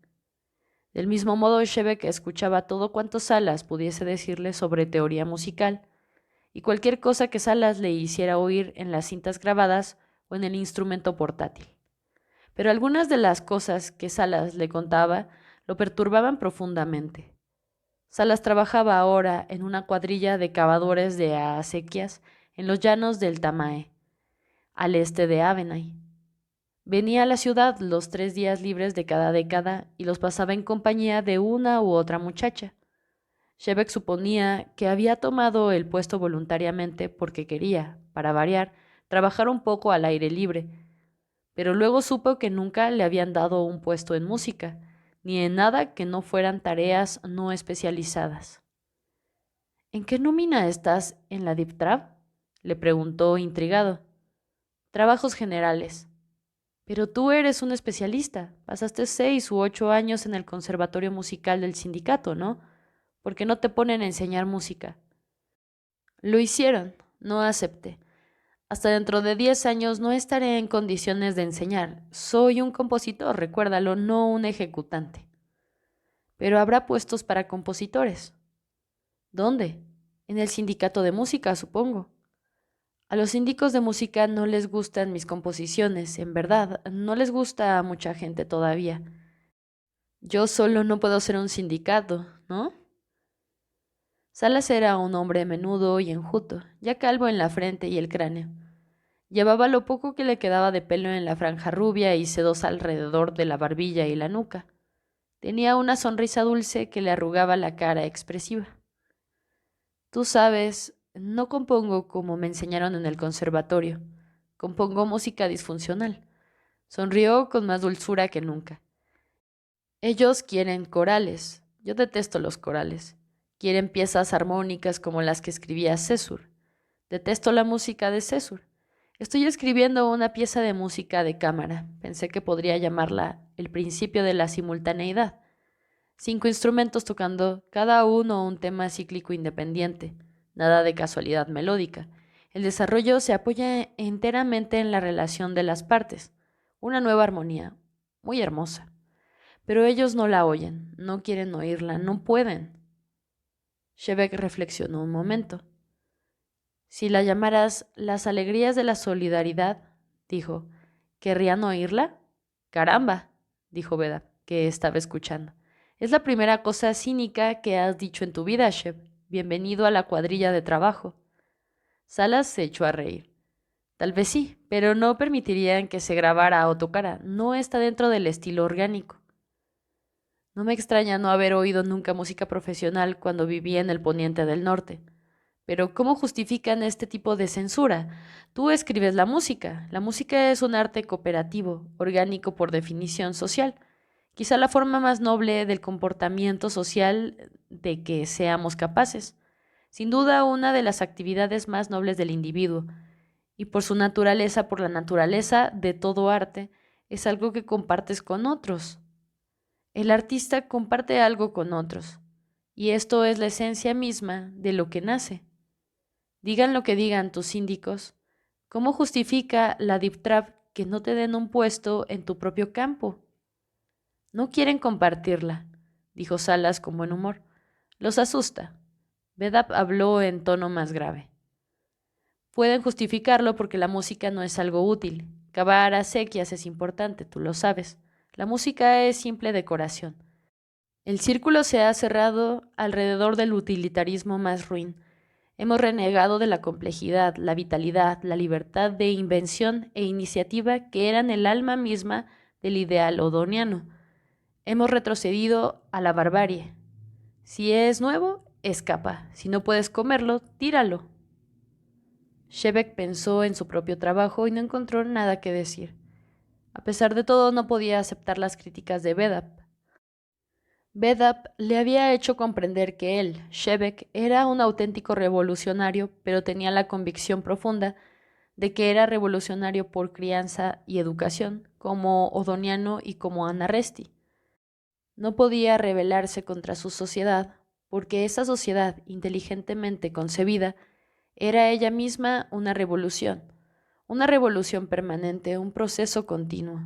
Del mismo modo, Shebek escuchaba todo cuanto Salas pudiese decirle sobre teoría musical, y cualquier cosa que Salas le hiciera oír en las cintas grabadas o en el instrumento portátil. Pero algunas de las cosas que Salas le contaba lo perturbaban profundamente. Salas trabajaba ahora en una cuadrilla de cavadores de acequias en los llanos del Tamae, al este de Avenay. Venía a la ciudad los 3 días libres de cada década y los pasaba en compañía de una u otra muchacha. Shebeck suponía que había tomado el puesto voluntariamente porque quería, para variar, trabajar un poco al aire libre, pero luego supo que nunca le habían dado un puesto en música, ni en nada que no fueran tareas no especializadas. ¿En qué nómina estás en la DIPTRAB? Le preguntó intrigado. Trabajos generales. Pero tú eres un especialista. Pasaste 6 u 8 años en el conservatorio musical del sindicato, ¿no? ¿Por qué no te ponen a enseñar música? Lo hicieron, no acepté. Hasta dentro de 10 años no estaré en condiciones de enseñar. Soy un compositor, recuérdalo, no un ejecutante. Pero habrá puestos para compositores. ¿Dónde? En el sindicato de música, supongo. A los síndicos de música no les gustan mis composiciones, en verdad, no les gusta a mucha gente todavía. Yo solo no puedo ser un sindicato, ¿no? Salas era un hombre menudo y enjuto, ya calvo en la frente y el cráneo. Llevaba lo poco que le quedaba de pelo en la franja rubia y sedosa alrededor de la barbilla y la nuca. Tenía una sonrisa dulce que le arrugaba la cara expresiva. Tú sabes, no compongo como me enseñaron en el conservatorio. Compongo música disfuncional. Sonrió con más dulzura que nunca. Ellos quieren corales. Yo detesto los corales. Quieren piezas armónicas como las que escribía César. Detesto la música de César. Estoy escribiendo una pieza de música de cámara. Pensé que podría llamarla El principio de la simultaneidad. 5 instrumentos tocando cada uno un tema cíclico independiente. Nada de casualidad melódica. El desarrollo se apoya enteramente en la relación de las partes. Una nueva armonía, muy hermosa. Pero ellos no la oyen, no quieren oírla, no pueden. Shebeck reflexionó un momento. Si la llamaras Las alegrías de la solidaridad, dijo, ¿querrían oírla? Caramba, dijo Beda, que estaba escuchando. Es la primera cosa cínica que has dicho en tu vida, Sheb. Bienvenido a la cuadrilla de trabajo. Salas se echó a reír. Tal vez sí, pero no permitirían que se grabara o tocara. No está dentro del estilo orgánico. No me extraña no haber oído nunca música profesional cuando vivía en el poniente del norte. Pero ¿cómo justifican este tipo de censura? Tú escribes la música. La música es un arte cooperativo, orgánico por definición social. Quizá la forma más noble del comportamiento social de que seamos capaces. Sin duda una de las actividades más nobles del individuo. Y por su naturaleza, por la naturaleza de todo arte, es algo que compartes con otros. El artista comparte algo con otros. Y esto es la esencia misma de lo que nace. Digan lo que digan tus síndicos, ¿cómo justifica la DIPTRAB que no te den un puesto en tu propio campo? No quieren compartirla, dijo Salas con buen humor. Los asusta. Bedap habló en tono más grave. Pueden justificarlo porque la música no es algo útil. Cavar acequias es importante, tú lo sabes. La música es simple decoración. El círculo se ha cerrado alrededor del utilitarismo más ruin. Hemos renegado de la complejidad, la vitalidad, la libertad de invención e iniciativa que eran el alma misma del ideal odoniano. Hemos retrocedido a la barbarie. Si es nuevo, escapa. Si no puedes comerlo, tíralo. Shebeck pensó en su propio trabajo y no encontró nada que decir. A pesar de todo, no podía aceptar las críticas de Bedap. Bedap le había hecho comprender que él, Shebeck, era un auténtico revolucionario, pero tenía la convicción profunda de que era revolucionario por crianza y educación, como Odoniano y como Anarresti. No podía rebelarse contra su sociedad, porque esa sociedad, inteligentemente concebida, era ella misma una revolución permanente, un proceso continuo.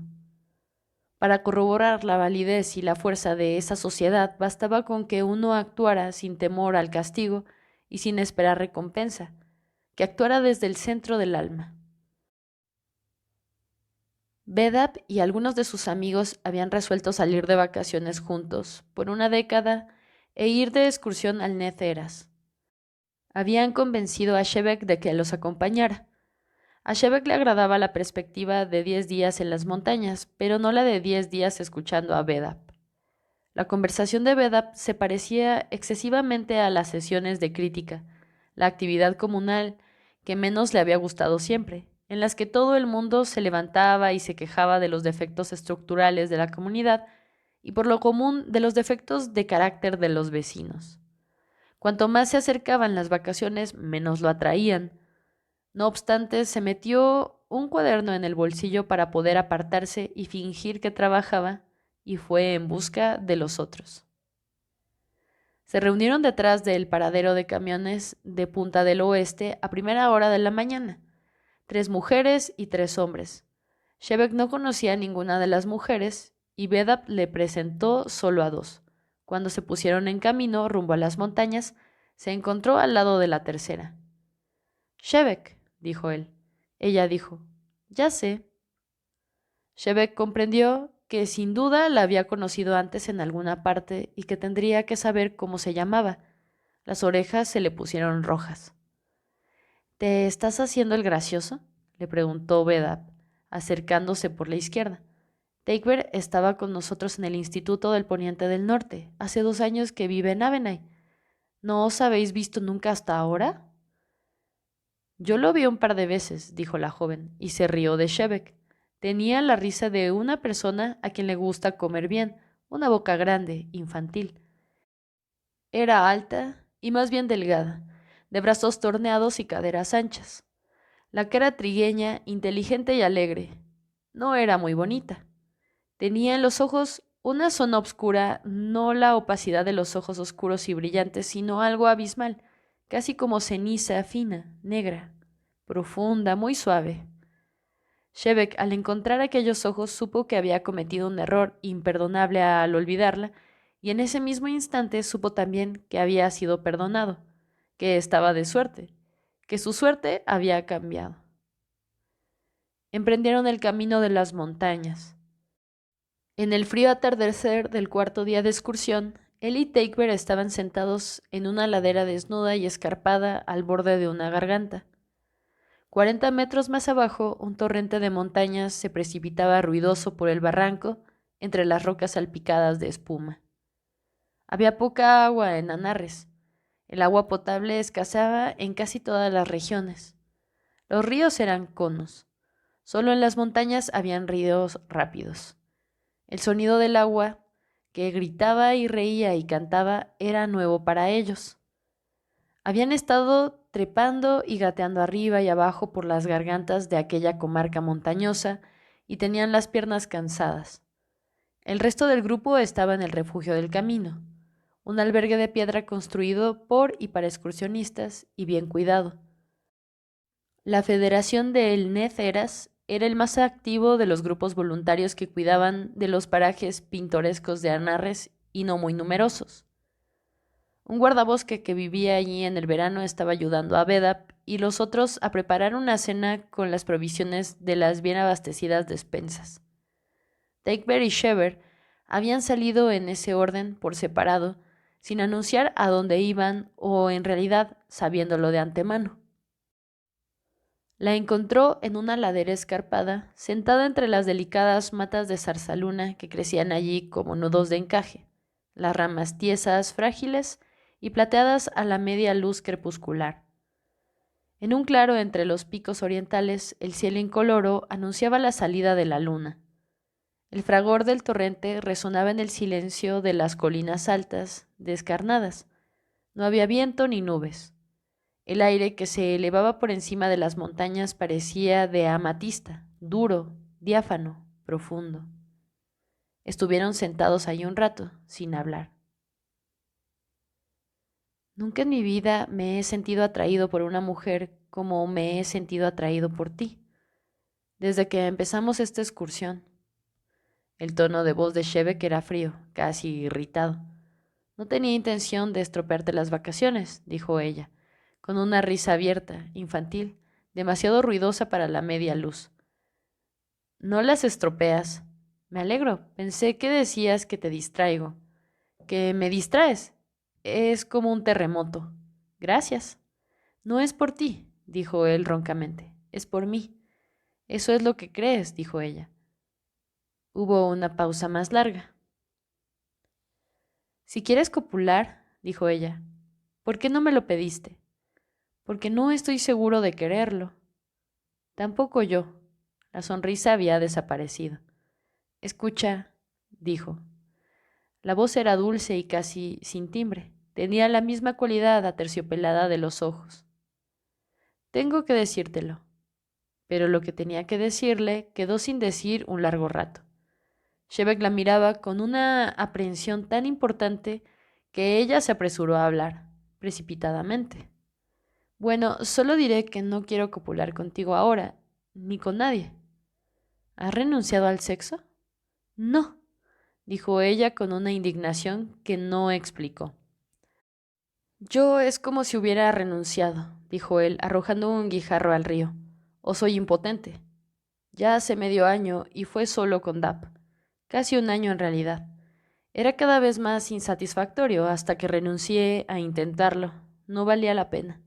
Para corroborar la validez y la fuerza de esa sociedad bastaba con que uno actuara sin temor al castigo y sin esperar recompensa. que actuara desde el centro del alma. Bedap y algunos de sus amigos habían resuelto salir de vacaciones juntos por una década e ir de excursión al Nez Eras. Habían convencido a Shevek de que los acompañara. A Shevek le agradaba la perspectiva de 10 días en las montañas, pero no la de 10 días escuchando a Bedap. La conversación de Bedap se parecía excesivamente a las sesiones de crítica, la actividad comunal que menos le había gustado siempre, en las que todo el mundo se levantaba y se quejaba de los defectos estructurales de la comunidad y por lo común de los defectos de carácter de los vecinos. Cuanto más se acercaban las vacaciones, menos lo atraían. No obstante, se metió un cuaderno en el bolsillo para poder apartarse y fingir que trabajaba, y fue en busca de los otros. Se reunieron detrás del paradero de camiones de Punta del Oeste a primera hora de la mañana, 3 mujeres y 3 hombres. Shevek no conocía a ninguna de las mujeres y Bedap le presentó solo a 2. Cuando se pusieron en camino rumbo a las montañas, se encontró al lado de la tercera. «Shevek», dijo él. Ella dijo, «Ya sé». Shevek comprendió que sin duda la había conocido antes en alguna parte y que tendría que saber cómo se llamaba. Las orejas se le pusieron rojas. «¿Te estás haciendo el gracioso?», le preguntó Bedap, acercándose por la izquierda. «Takeber estaba con nosotros en el Instituto del Poniente del Norte. Hace 2 años que vive en Avenay. ¿No os habéis visto nunca hasta ahora?» «Yo lo vi un par de veces», dijo la joven, y se rió de Shevek. Tenía la risa de una persona a quien le gusta comer bien, una boca grande, infantil. Era alta y más bien delgada, de brazos torneados y caderas anchas. La cara trigueña, inteligente y alegre. No era muy bonita. Tenía en los ojos una zona oscura, no la opacidad de los ojos oscuros y brillantes, sino algo abismal, casi como ceniza fina, negra, profunda, muy suave. Shevek, al encontrar aquellos ojos, supo que había cometido un error imperdonable al olvidarla, y en ese mismo instante supo también que había sido perdonado, que estaba de suerte, que su suerte había cambiado. Emprendieron el camino de las montañas. En el frío atardecer del 4.º día de excursión, él y Takeber estaban sentados en una ladera desnuda y escarpada al borde de una garganta. 40 metros más abajo, un torrente de montañas se precipitaba ruidoso por el barranco entre las rocas salpicadas de espuma. Había poca agua en Anarres. El agua potable escaseaba en casi todas las regiones. Los ríos eran conos. Solo en las montañas habían ríos rápidos. El sonido del agua, que gritaba y reía y cantaba, era nuevo para ellos. Habían estado trepando y gateando arriba y abajo por las gargantas de aquella comarca montañosa y tenían las piernas cansadas. El resto del grupo estaba en el refugio del camino, un albergue de piedra construido por y para excursionistas y bien cuidado. La Federación del Nez Eras era el más activo de los grupos voluntarios que cuidaban de los parajes pintorescos de Anarres y no muy numerosos. Un guardabosque que vivía allí en el verano estaba ayudando a Bedap y los otros a preparar una cena con las provisiones de las bien abastecidas despensas. Takeber y Shever habían salido en ese orden por separado, sin anunciar a dónde iban o en realidad sabiéndolo de antemano. La encontró en una ladera escarpada, sentada entre las delicadas matas de zarzaluna que crecían allí como nudos de encaje, las ramas tiesas, frágiles y plateadas a la media luz crepuscular. En un claro entre los picos orientales, el cielo incoloro anunciaba la salida de la luna. El fragor del torrente resonaba en el silencio de las colinas altas, descarnadas. No había viento ni nubes. El aire que se elevaba por encima de las montañas parecía de amatista, duro, diáfano, profundo. Estuvieron sentados ahí un rato, sin hablar. Nunca en mi vida me he sentido atraído por una mujer como me he sentido atraído por ti, desde que empezamos esta excursión. El tono de voz de Shevek era frío, casi irritado. No tenía intención de estropearte las vacaciones, dijo ella, con una risa abierta, infantil, demasiado ruidosa para la media luz. No las estropeas. Me alegro. Pensé que decías que te distraigo. Que me distraes. Es como un terremoto. Gracias. No es por ti, dijo él roncamente. Es por mí. Eso es lo que crees, dijo ella. Hubo una pausa más larga. Si quieres copular, dijo ella, ¿por qué no me lo pediste? Porque no estoy seguro de quererlo. Tampoco yo. La sonrisa había desaparecido. Escucha, dijo. La voz era dulce y casi sin timbre. Tenía la misma cualidad aterciopelada de los ojos. Tengo que decírtelo. Pero lo que tenía que decirle quedó sin decir un largo rato. Shebeck la miraba con una aprehensión tan importante que ella se apresuró a hablar, precipitadamente. Bueno, solo diré que no quiero copular contigo ahora, ni con nadie. ¿Has renunciado al sexo? No, dijo ella con una indignación que no explicó. Yo es como si hubiera renunciado, dijo él, arrojando un guijarro al río. O soy impotente. Ya hace medio año y fue solo con Dap. Casi un año en realidad. Era cada vez más insatisfactorio hasta que renuncié a intentarlo. No valía la pena.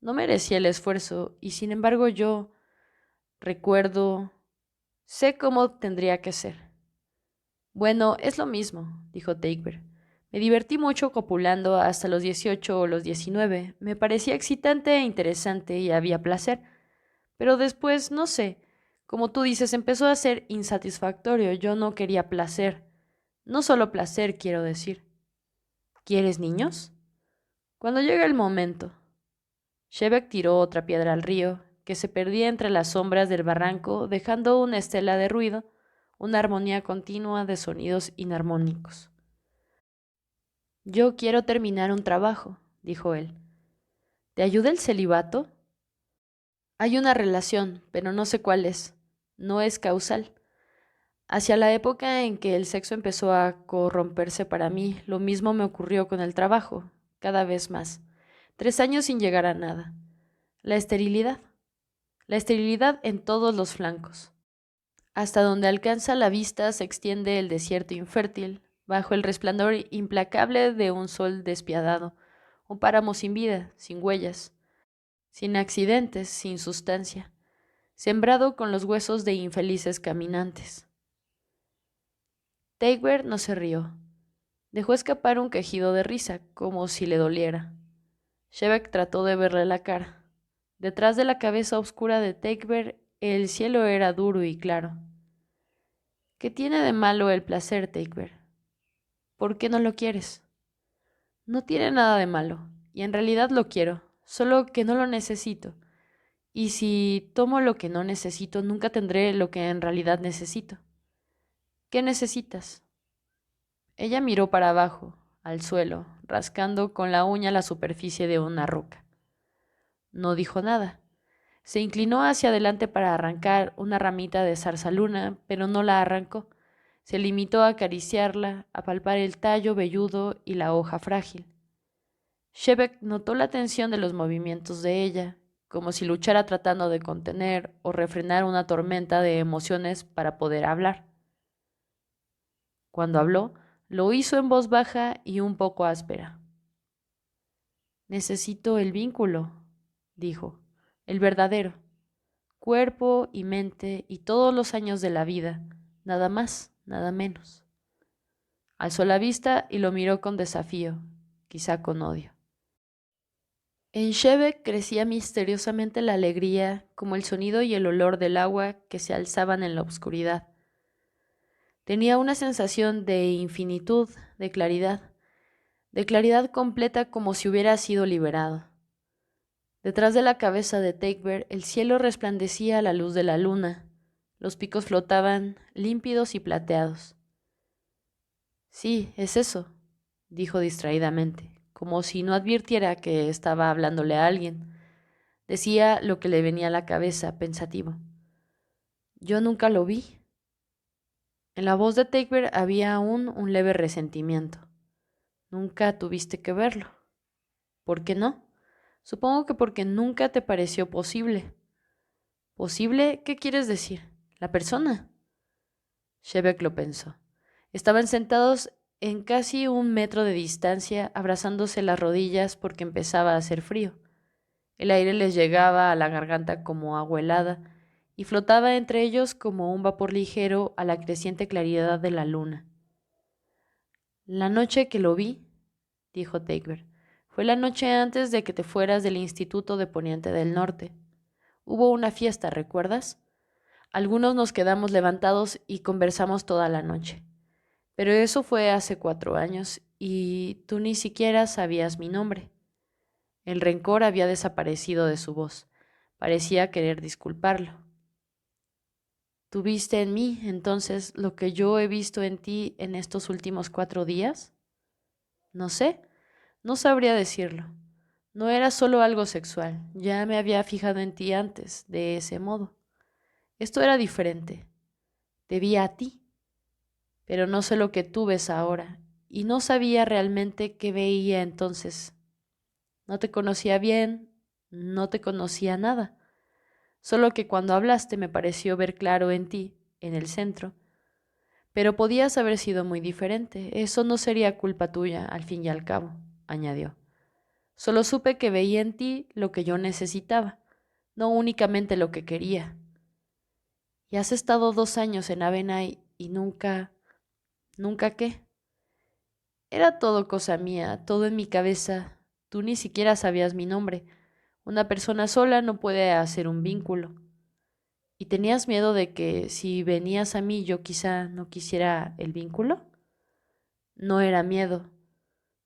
No merecía el esfuerzo y sin embargo yo recuerdo, sé cómo tendría que ser. Bueno, es lo mismo, dijo Takeber. Me divertí mucho copulando hasta los 18 o los 19. Me parecía excitante e interesante y había placer. Pero después, no sé, como tú dices, empezó a ser insatisfactorio. Yo no quería placer. No solo placer, quiero decir. ¿Quieres niños? Cuando llegue el momento. Shebeck tiró otra piedra al río, que se perdía entre las sombras del barranco, dejando una estela de ruido, una armonía continua de sonidos inarmónicos. Yo quiero terminar un trabajo, dijo él. ¿Te ayuda el celibato? Hay una relación, pero no sé cuál es. No es causal. Hacia la época en que el sexo empezó a corromperse para mí, lo mismo me ocurrió con el trabajo, cada vez más. 3 años sin llegar a nada. La esterilidad. La esterilidad en todos los flancos. Hasta donde alcanza la vista se extiende el desierto infértil, bajo el resplandor implacable de un sol despiadado, un páramo sin vida, sin huellas, sin accidentes, sin sustancia, sembrado con los huesos de infelices caminantes. Takeber no se rió. Dejó escapar un quejido de risa, como si le doliera. Shebeck trató de verle la cara. Detrás de la cabeza oscura de Takeber, el cielo era duro y claro. ¿Qué tiene de malo el placer, Takeber? ¿Por qué no lo quieres? No tiene nada de malo, y en realidad lo quiero, solo que no lo necesito. Y si tomo lo que no necesito, nunca tendré lo que en realidad necesito. ¿Qué necesitas? Ella miró para abajo, al suelo, rascando con la uña la superficie de una roca. No dijo nada. Se inclinó hacia adelante para arrancar una ramita de zarzaluna, pero no la arrancó. Se limitó a acariciarla, a palpar el tallo velludo y la hoja frágil. Shebeck notó la tensión de los movimientos de ella, como si luchara tratando de contener o refrenar una tormenta de emociones para poder hablar. Cuando habló, lo hizo en voz baja y un poco áspera. Necesito el vínculo, dijo, el verdadero, cuerpo y mente y todos los años de la vida, nada más, nada menos. Alzó la vista y lo miró con desafío, quizá con odio. En Shebeck crecía misteriosamente la alegría, como el sonido y el olor del agua que se alzaban en la oscuridad. Tenía una sensación de infinitud, de claridad completa como si hubiera sido liberado. Detrás de la cabeza de Takeber el cielo resplandecía a la luz de la luna. Los picos flotaban límpidos y plateados. Sí, es eso, dijo distraídamente, como si no advirtiera que estaba hablándole a alguien. Decía lo que le venía a la cabeza, pensativo. Yo nunca lo vi. En la voz de Takeber había aún un leve resentimiento. Nunca tuviste que verlo. ¿Por qué no? Supongo que porque nunca te pareció posible. ¿Posible? ¿Qué quieres decir? ¿La persona? Shebek lo pensó. Estaban sentados en casi 1 metro de distancia, abrazándose las rodillas porque empezaba a hacer frío. El aire les llegaba a la garganta como agua helada y flotaba entre ellos como un vapor ligero a la creciente claridad de la luna. La noche que lo vi, dijo Teichberg, fue la noche antes de que te fueras del Instituto de Poniente del Norte. Hubo una fiesta, ¿recuerdas? Algunos nos quedamos levantados y conversamos toda la noche. Pero eso fue hace 4 años y tú ni siquiera sabías mi nombre. El rencor había desaparecido de su voz. Parecía querer disculparlo. ¿Tuviste en mí, entonces, lo que yo he visto en ti en estos últimos 4 días? No sé, no sabría decirlo. No era solo algo sexual, ya me había fijado en ti antes, de ese modo. Esto era diferente. Te vi a ti, pero no sé lo que tú ves ahora, y no sabía realmente qué veía entonces. No te conocía bien, no te conocía nada, solo que cuando hablaste me pareció ver claro en ti, en el centro. Pero podías haber sido muy diferente, eso no sería culpa tuya, al fin y al cabo, añadió. Solo supe que veía en ti lo que yo necesitaba, no únicamente lo que quería. Y has estado 2 años en Avenay y nunca... ¿Nunca qué? Era todo cosa mía, todo en mi cabeza. Tú ni siquiera sabías mi nombre. Una persona sola no puede hacer un vínculo. ¿Y tenías miedo de que si venías a mí yo quizá no quisiera el vínculo? No era miedo.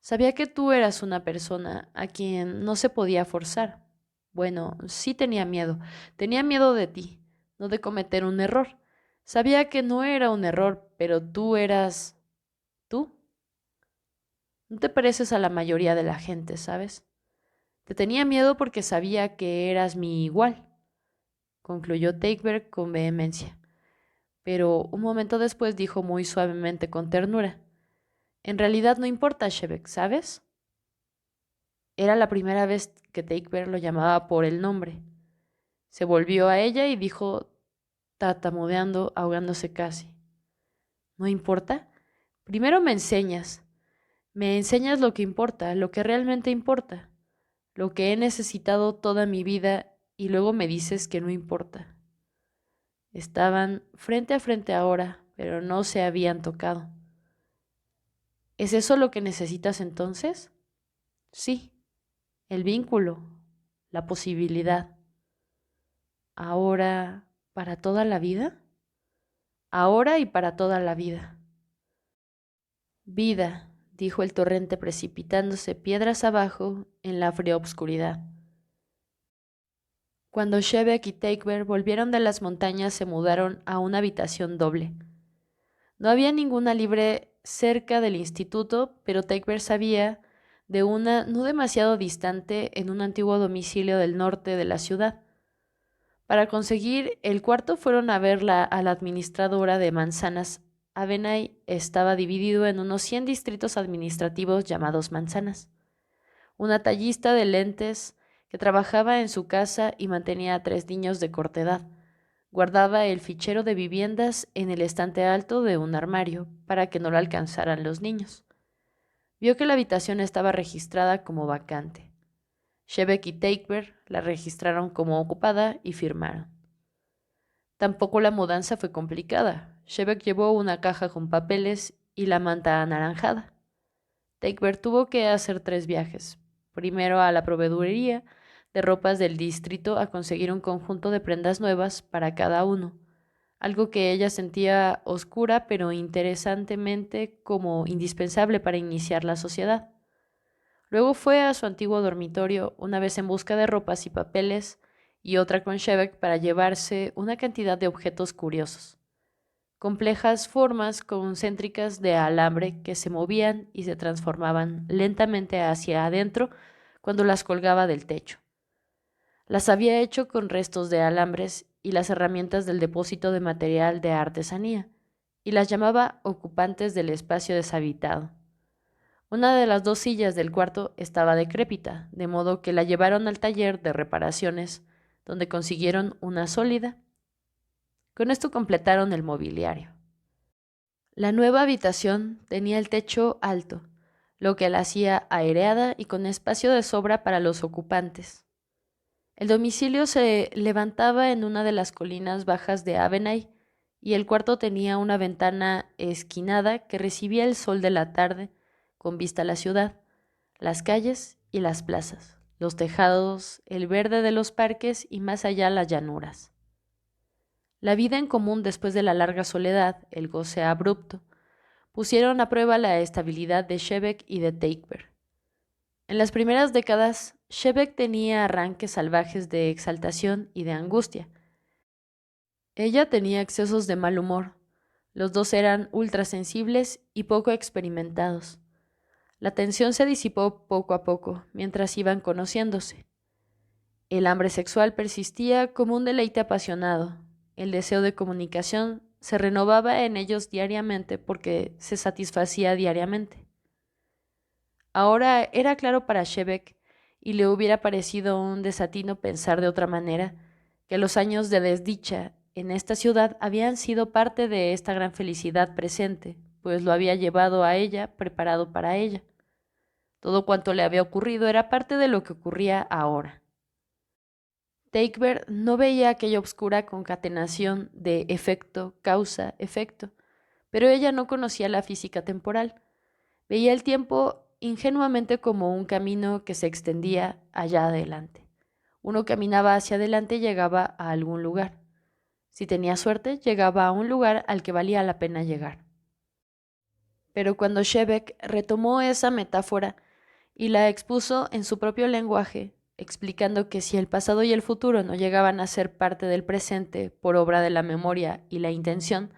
Sabía que tú eras una persona a quien no se podía forzar. Bueno, sí tenía miedo. Tenía miedo de ti, no de cometer un error. Sabía que no era un error, pero tú eras... tú. No te pareces a la mayoría de la gente, ¿sabes? Te tenía miedo porque sabía que eras mi igual, concluyó Teichberg con vehemencia. Pero un momento después dijo muy suavemente con ternura. En realidad no importa, Shebek, ¿sabes? Era la primera vez que Teichberg lo llamaba por el nombre. Se volvió a ella y dijo, tartamudeando, ahogándose casi. ¿No importa? Primero me enseñas lo que importa, lo que realmente importa, lo que he necesitado toda mi vida y luego me dices que no importa. Estaban frente a frente ahora, pero no se habían tocado. ¿Es eso lo que necesitas entonces? Sí, el vínculo, la posibilidad. ¿Ahora para toda la vida? Ahora y para toda la vida. Vida, dijo el torrente precipitándose piedras abajo en la fría obscuridad. Cuando Shebek y Teichberg volvieron de las montañas se mudaron a una habitación doble. No había ninguna libre cerca del instituto, pero Teichberg sabía de una no demasiado distante en un antiguo domicilio del norte de la ciudad. Para conseguir el cuarto fueron a verla a la administradora de manzanas. Avenay estaba dividido en unos 100 distritos administrativos llamados manzanas. Una tallista de lentes que trabajaba en su casa y mantenía a 3 niños de corta edad. Guardaba el fichero de viviendas en el estante alto de un armario para que no lo alcanzaran los niños. Vio que la habitación estaba registrada como vacante. Shebek y Teichberg la registraron como ocupada y firmaron. Tampoco la mudanza fue complicada. Shebek llevó una caja con papeles y la manta anaranjada. Teichberg tuvo que hacer 3 viajes. Primero a la proveeduría de ropas del distrito a conseguir un conjunto de prendas nuevas para cada uno, algo que ella sentía oscura pero interesantemente como indispensable para iniciar la sociedad. Luego fue a su antiguo dormitorio, una vez en busca de ropas y papeles, y otra con Shebek para llevarse una cantidad de objetos curiosos. Complejas formas concéntricas de alambre que se movían y se transformaban lentamente hacia adentro cuando las colgaba del techo. Las había hecho con restos de alambres y las herramientas del depósito de material de artesanía, y las llamaba ocupantes del espacio deshabitado. Una de las dos sillas del cuarto estaba decrépita, de modo que la llevaron al taller de reparaciones, donde consiguieron una sólida. Con esto completaron el mobiliario. La nueva habitación tenía el techo alto, lo que la hacía aireada y con espacio de sobra para los ocupantes. El domicilio se levantaba en una de las colinas bajas de Avenay y el cuarto tenía una ventana esquinada que recibía el sol de la tarde con vista a la ciudad, las calles y las plazas, los tejados, el verde de los parques y más allá las llanuras. La vida en común después de la larga soledad, el goce abrupto, pusieron a prueba la estabilidad de Shebeck y de Teichberg. En las primeras décadas, Shebeck tenía arranques salvajes de exaltación y de angustia. Ella tenía excesos de mal humor. Los dos eran ultrasensibles y poco experimentados. La tensión se disipó poco a poco, mientras iban conociéndose. El hambre sexual persistía como un deleite apasionado. El deseo de comunicación se renovaba en ellos diariamente porque se satisfacía diariamente. Ahora era claro para Shebeck, y le hubiera parecido un desatino pensar de otra manera, que los años de desdicha en esta ciudad habían sido parte de esta gran felicidad presente, pues lo había llevado a ella, preparado para ella. Todo cuanto le había ocurrido era parte de lo que ocurría ahora. Teichberg no veía aquella obscura concatenación de efecto, causa, efecto, pero ella no conocía la física temporal. Veía el tiempo ingenuamente como un camino que se extendía allá adelante. Uno caminaba hacia adelante y llegaba a algún lugar. Si tenía suerte, llegaba a un lugar al que valía la pena llegar. Pero cuando Shebeck retomó esa metáfora y la expuso en su propio lenguaje, explicando que si el pasado y el futuro no llegaban a ser parte del presente por obra de la memoria y la intención,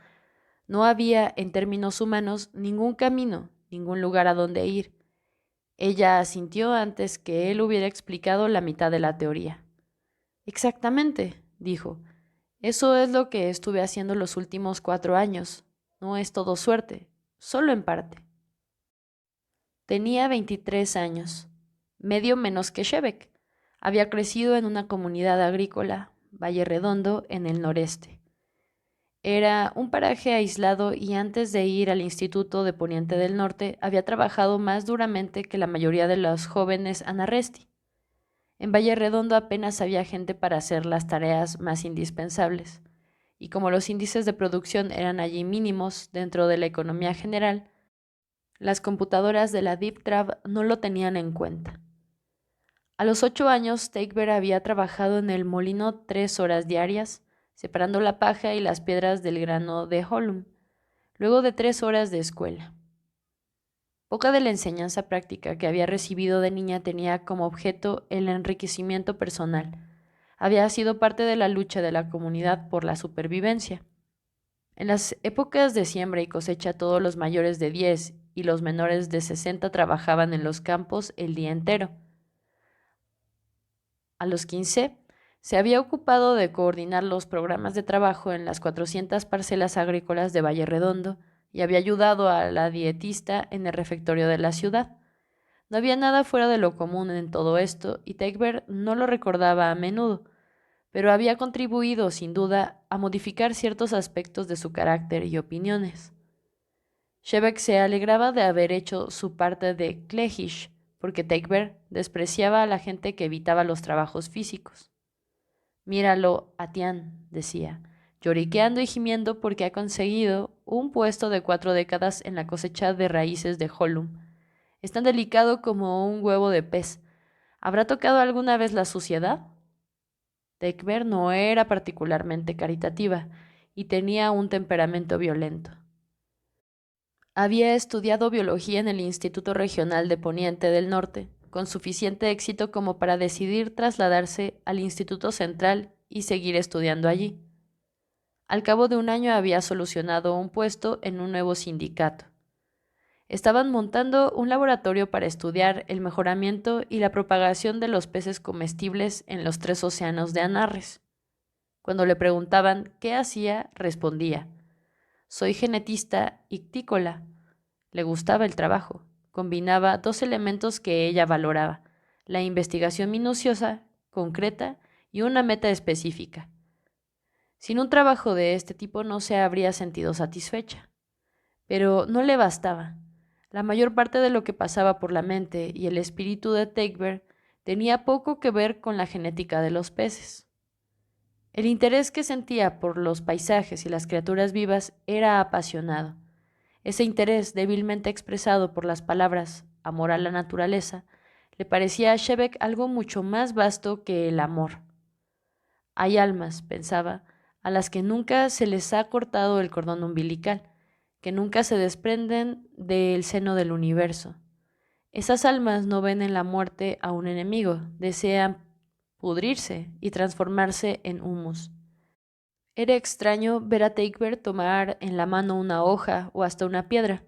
no había, en términos humanos, ningún camino, ningún lugar a donde ir. Ella asintió antes que él hubiera explicado la mitad de la teoría. Exactamente, dijo. Eso es lo que estuve haciendo los últimos 4 años. No es todo suerte, solo en parte. Tenía 23 años, medio menos que Shebeck. Había crecido en una comunidad agrícola, Valle Redondo, en el noreste. Era un paraje aislado y antes de ir al Instituto de Poniente del Norte había trabajado más duramente que la mayoría de los jóvenes Anarresti. En Valle Redondo apenas había gente para hacer las tareas más indispensables, y como los índices de producción eran allí mínimos dentro de la economía general, las computadoras de la Deep Trab no lo tenían en cuenta. A los 8 años, Teichberg había trabajado en el molino 3 horas diarias, separando la paja y las piedras del grano de Holum, luego de 3 horas de escuela. Poca de la enseñanza práctica que había recibido de niña tenía como objeto el enriquecimiento personal. Había sido parte de la lucha de la comunidad por la supervivencia. En las épocas de siembra y cosecha todos los mayores de 10 y los menores de 60 trabajaban en los campos el día entero. A los 15, se había ocupado de coordinar los programas de trabajo en las 400 parcelas agrícolas de Valle Redondo y había ayudado a la dietista en el refectorio de la ciudad. No había nada fuera de lo común en todo esto y Teichberg no lo recordaba a menudo, pero había contribuido, sin duda, a modificar ciertos aspectos de su carácter y opiniones. Shebeck se alegraba de haber hecho su parte de Klejish, porque Teichberg despreciaba a la gente que evitaba los trabajos físicos. Míralo, Atián, decía, lloriqueando y gimiendo porque ha conseguido un puesto de 4 décadas en la cosecha de raíces de Holum. Es tan delicado como un huevo de pez. ¿Habrá tocado alguna vez la suciedad? Teichberg no era particularmente caritativa y tenía un temperamento violento. Había estudiado biología en el Instituto Regional de Poniente del Norte, con suficiente éxito como para decidir trasladarse al Instituto Central y seguir estudiando allí. Al cabo de un año había solucionado un puesto en un nuevo sindicato. Estaban montando un laboratorio para estudiar el mejoramiento y la propagación de los peces comestibles en los 3 océanos de Anarres. Cuando le preguntaban qué hacía, respondía: soy genetista ictícola. Le gustaba el trabajo. combinaba dos elementos que ella valoraba: la investigación minuciosa, concreta y una meta específica. Sin un trabajo de este tipo no se habría sentido satisfecha. Pero no le bastaba. La mayor parte de lo que pasaba por la mente y el espíritu de Teichberg tenía poco que ver con la genética de los peces. El interés que sentía por los paisajes y las criaturas vivas era apasionado. Ese interés, débilmente expresado por las palabras amor a la naturaleza, le parecía a Shebeck algo mucho más vasto que el amor. Hay almas, pensaba, a las que nunca se les ha cortado el cordón umbilical, que nunca se desprenden del seno del universo. Esas almas no ven en la muerte a un enemigo, desean pudrirse y transformarse en humus. Era extraño ver a Teichberg tomar en la mano una hoja o hasta una piedra.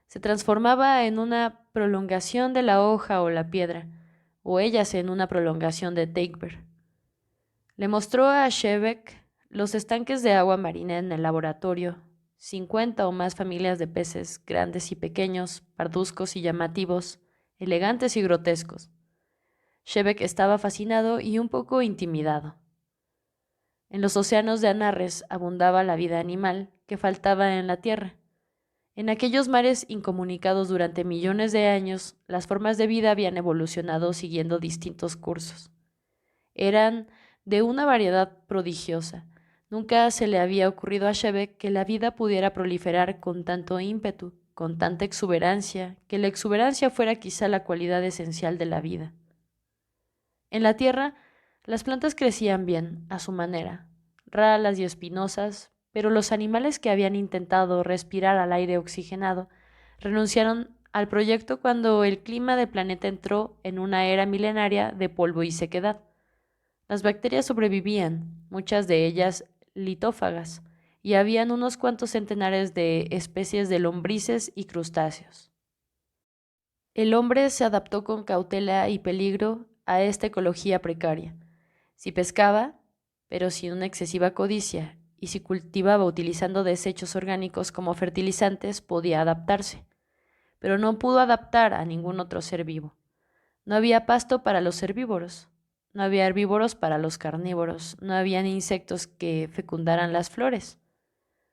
Se transformaba en una prolongación de la hoja o la piedra, o ellas en una prolongación de Teichberg. Le mostró a Shebeck los estanques de agua marina en el laboratorio, 50 o más familias de peces, grandes y pequeños, parduzcos y llamativos, elegantes y grotescos. Shebeck estaba fascinado y un poco intimidado. En los océanos de Anarres abundaba la vida animal que faltaba en la tierra. En aquellos mares incomunicados durante millones de años, las formas de vida habían evolucionado siguiendo distintos cursos. Eran de una variedad prodigiosa. Nunca se le había ocurrido a Shebeck que la vida pudiera proliferar con tanto ímpetu, con tanta exuberancia, que la exuberancia fuera quizá la cualidad esencial de la vida. En la tierra, las plantas crecían bien, a su manera, ralas y espinosas, pero los animales que habían intentado respirar al aire oxigenado renunciaron al proyecto cuando el clima del planeta entró en una era milenaria de polvo y sequedad. Las bacterias sobrevivían, muchas de ellas litófagas, y habían unos cuantos centenares de especies de lombrices y crustáceos. El hombre se adaptó con cautela y peligro a esta ecología precaria. Si pescaba, pero sin una excesiva codicia, y si cultivaba utilizando desechos orgánicos como fertilizantes, podía adaptarse, pero no pudo adaptar a ningún otro ser vivo. No había pasto para los herbívoros, no había herbívoros para los carnívoros, no habían insectos que fecundaran las flores.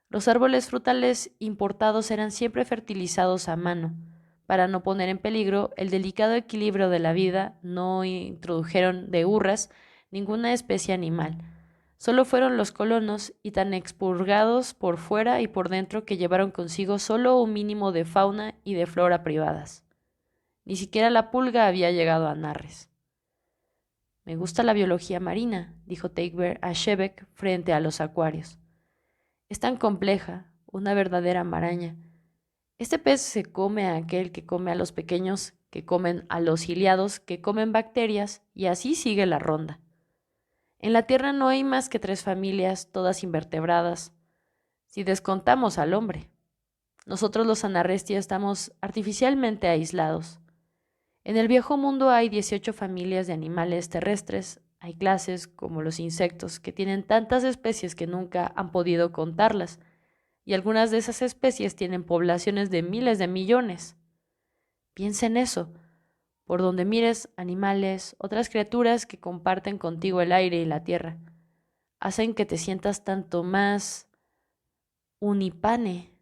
Los árboles frutales importados eran siempre fertilizados a mano. Para no poner en peligro el delicado equilibrio de la vida, no introdujeron de hurras ninguna especie animal. Solo fueron los colonos y tan expurgados por fuera y por dentro que llevaron consigo solo un mínimo de fauna y de flora privadas. Ni siquiera la pulga había llegado a Narres. Me gusta la biología marina, dijo Teichberg a Shebeck frente a los acuarios. Es tan compleja, una verdadera maraña. Este pez se come a aquel que come a los pequeños, que comen a los ciliados, que comen bacterias, y así sigue la ronda. En la Tierra no hay más que 3 familias, todas invertebradas, si descontamos al hombre. Nosotros los Anarrestia estamos artificialmente aislados. En el viejo mundo hay 18 familias de animales terrestres. Hay clases, como los insectos, que tienen tantas especies que nunca han podido contarlas, y algunas de esas especies tienen poblaciones de miles de millones. Piensa en eso. Por donde mires, animales, otras criaturas que comparten contigo el aire y la tierra, hacen que te sientas tanto más unipane.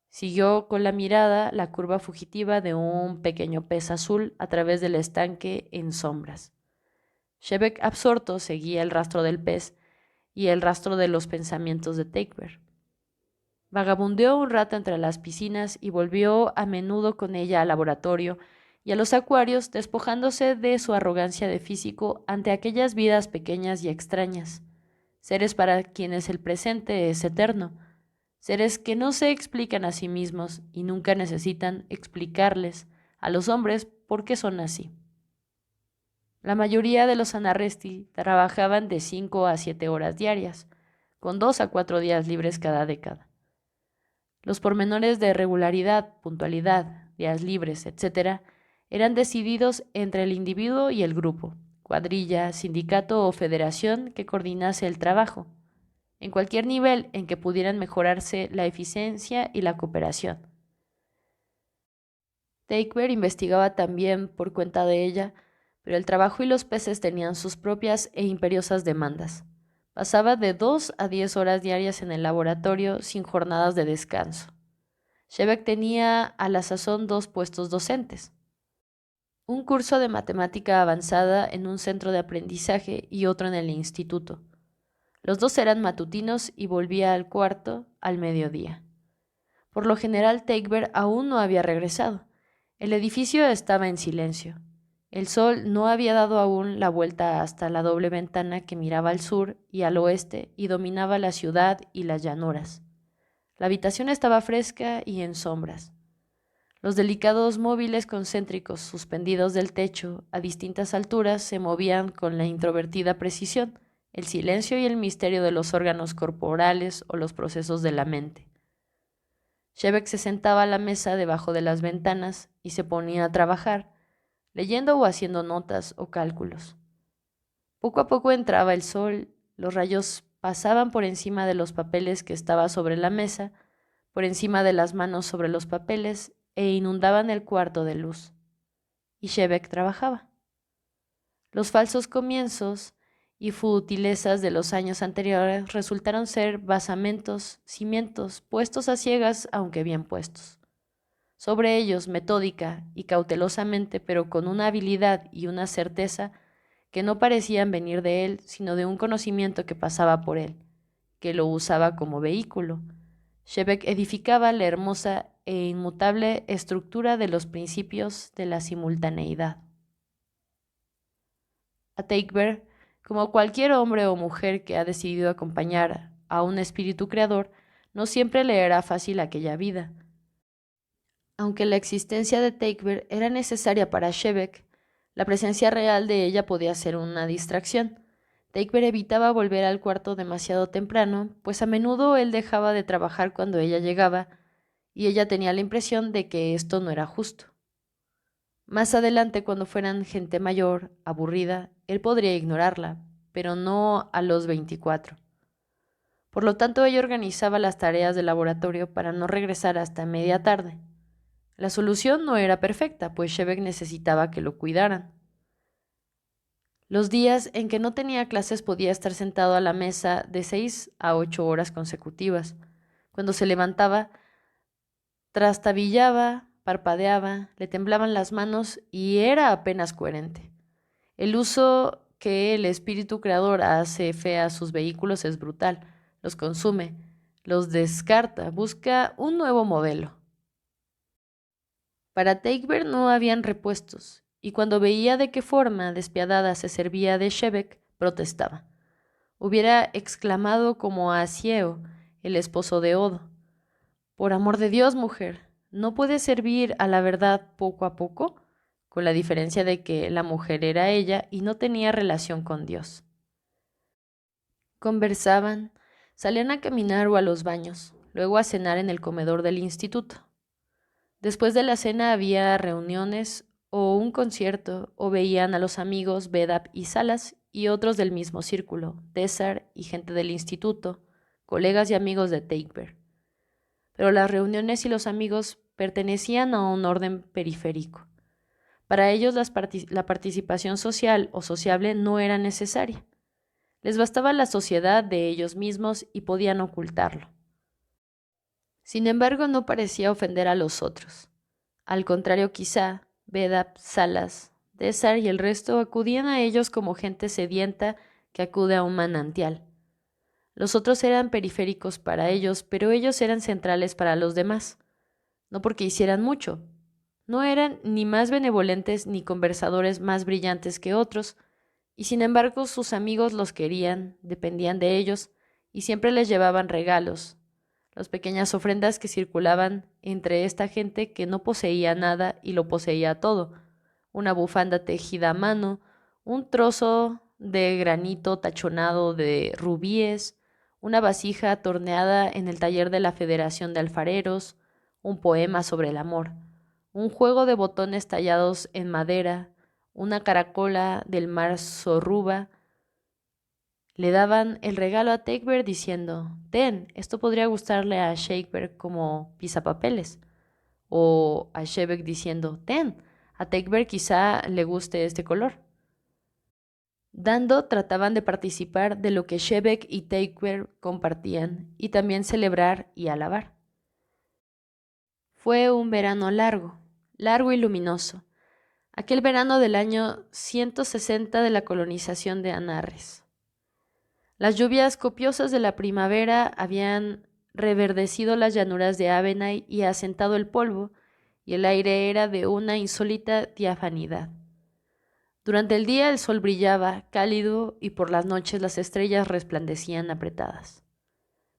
Siguió con la mirada la curva fugitiva de un pequeño pez azul a través del estanque en sombras. Shebeck, absorto, seguía el rastro del pez y el rastro de los pensamientos de Teichberg. Vagabundeó un rato entre las piscinas y volvió a menudo con ella al laboratorio y a los acuarios, despojándose de su arrogancia de físico ante aquellas vidas pequeñas y extrañas, seres para quienes el presente es eterno, seres que no se explican a sí mismos y nunca necesitan explicarles a los hombres por qué son así. La mayoría de los Anarresti trabajaban de 5 a 7 horas diarias, con 2 a 4 días libres cada década. Los pormenores de regularidad, puntualidad, días libres, etc., eran decididos entre el individuo y el grupo, cuadrilla, sindicato o federación que coordinase el trabajo, en cualquier nivel en que pudieran mejorarse la eficiencia y la cooperación. Takeber investigaba también por cuenta de ella, pero el trabajo y los peces tenían sus propias e imperiosas demandas. Pasaba de 2 a 10 horas diarias en el laboratorio sin jornadas de descanso. Shebeck tenía a la sazón 2 puestos docentes, un curso de matemática avanzada en un centro de aprendizaje y otro en el instituto. Los dos eran matutinos y volvía al cuarto al mediodía. Por lo general, Takeber aún no había regresado. El edificio estaba en silencio. El sol no había dado aún la vuelta hasta la doble ventana que miraba al sur y al oeste y dominaba la ciudad y las llanuras. La habitación estaba fresca y en sombras. Los delicados móviles concéntricos suspendidos del techo a distintas alturas se movían con la introvertida precisión, el silencio y el misterio de los órganos corporales o los procesos de la mente. Shebeck se sentaba a la mesa debajo de las ventanas y se ponía a trabajar, leyendo o haciendo notas o cálculos. Poco a poco entraba el sol, los rayos pasaban por encima de los papeles que estaba sobre la mesa, por encima de las manos sobre los papeles e inundaban el cuarto de luz. Y Shebeck trabajaba. Los falsos comienzos y futilezas de los años anteriores resultaron ser basamentos, cimientos, puestos a ciegas aunque bien puestos. Sobre ellos, metódica y cautelosamente, pero con una habilidad y una certeza que no parecían venir de él, sino de un conocimiento que pasaba por él, que lo usaba como vehículo. Shebeck edificaba la hermosa e inmutable estructura de los principios de la simultaneidad. A Takeber, como cualquier hombre o mujer que ha decidido acompañar a un espíritu creador, no siempre le era fácil aquella vida. Aunque la existencia de Takeber era necesaria para Shebeck, la presencia real de ella podía ser una distracción. Takeber evitaba volver al cuarto demasiado temprano, pues a menudo él dejaba de trabajar cuando ella llegaba, y ella tenía la impresión de que esto no era justo. Más adelante, cuando fueran gente mayor, aburrida, él podría ignorarla, pero no a los 24. Por lo tanto, ella organizaba las tareas del laboratorio para no regresar hasta media tarde. La solución no era perfecta, pues Shebeck necesitaba que lo cuidaran. Los días en que no tenía clases podía estar sentado a la mesa de 6 a 8 horas consecutivas. Cuando se levantaba, trastabillaba, parpadeaba, le temblaban las manos y era apenas coherente. El uso que el espíritu creador hace fe a sus vehículos es brutal. Los consume, los descarta, busca un nuevo modelo. Para Takeber no habían repuestos, y cuando veía de qué forma despiadada se servía de Shebeck, protestaba. Hubiera exclamado como a Asieo, el esposo de Odo: «Por amor de Dios, mujer, ¿no puedes servir a la verdad poco a poco?», con la diferencia de que la mujer era ella y no tenía relación con Dios. Conversaban, salían a caminar o a los baños, luego a cenar en el comedor del instituto. Después de la cena había reuniones o un concierto, o veían a los amigos Bedap y Salas y otros del mismo círculo, Dessar y gente del instituto, colegas y amigos de Takeber. Pero las reuniones y los amigos pertenecían a un orden periférico. Para ellos la participación social o sociable no era necesaria. Les bastaba la sociedad de ellos mismos y podían ocultarlo. Sin embargo, no parecía ofender a los otros. Al contrario, quizá, Bedap, Salas, Dessar y el resto acudían a ellos como gente sedienta que acude a un manantial. Los otros eran periféricos para ellos, pero ellos eran centrales para los demás. No porque hicieran mucho. No eran ni más benevolentes ni conversadores más brillantes que otros, y sin embargo sus amigos los querían, dependían de ellos, y siempre les llevaban regalos, las pequeñas ofrendas que circulaban entre esta gente que no poseía nada y lo poseía todo: una bufanda tejida a mano, un trozo de granito tachonado de rubíes, una vasija torneada en el taller de la Federación de Alfareros, un poema sobre el amor, un juego de botones tallados en madera, una caracola del mar Sorruba. Le daban el regalo a Takeber diciendo: «Ten, esto podría gustarle a Shakeber como pisapapeles», o a Shebek diciendo, ten, a Takeber quizá le guste este color. Dando trataban de participar de lo que Shebek y Takeber compartían y también celebrar y alabar. Fue un verano largo, largo y luminoso, aquel verano del año 160 de la colonización de Anarres. Las lluvias copiosas de la primavera habían reverdecido las llanuras de Avenay y asentado el polvo, y el aire era de una insólita diafanidad. Durante el día el sol brillaba, cálido, y por las noches las estrellas resplandecían apretadas.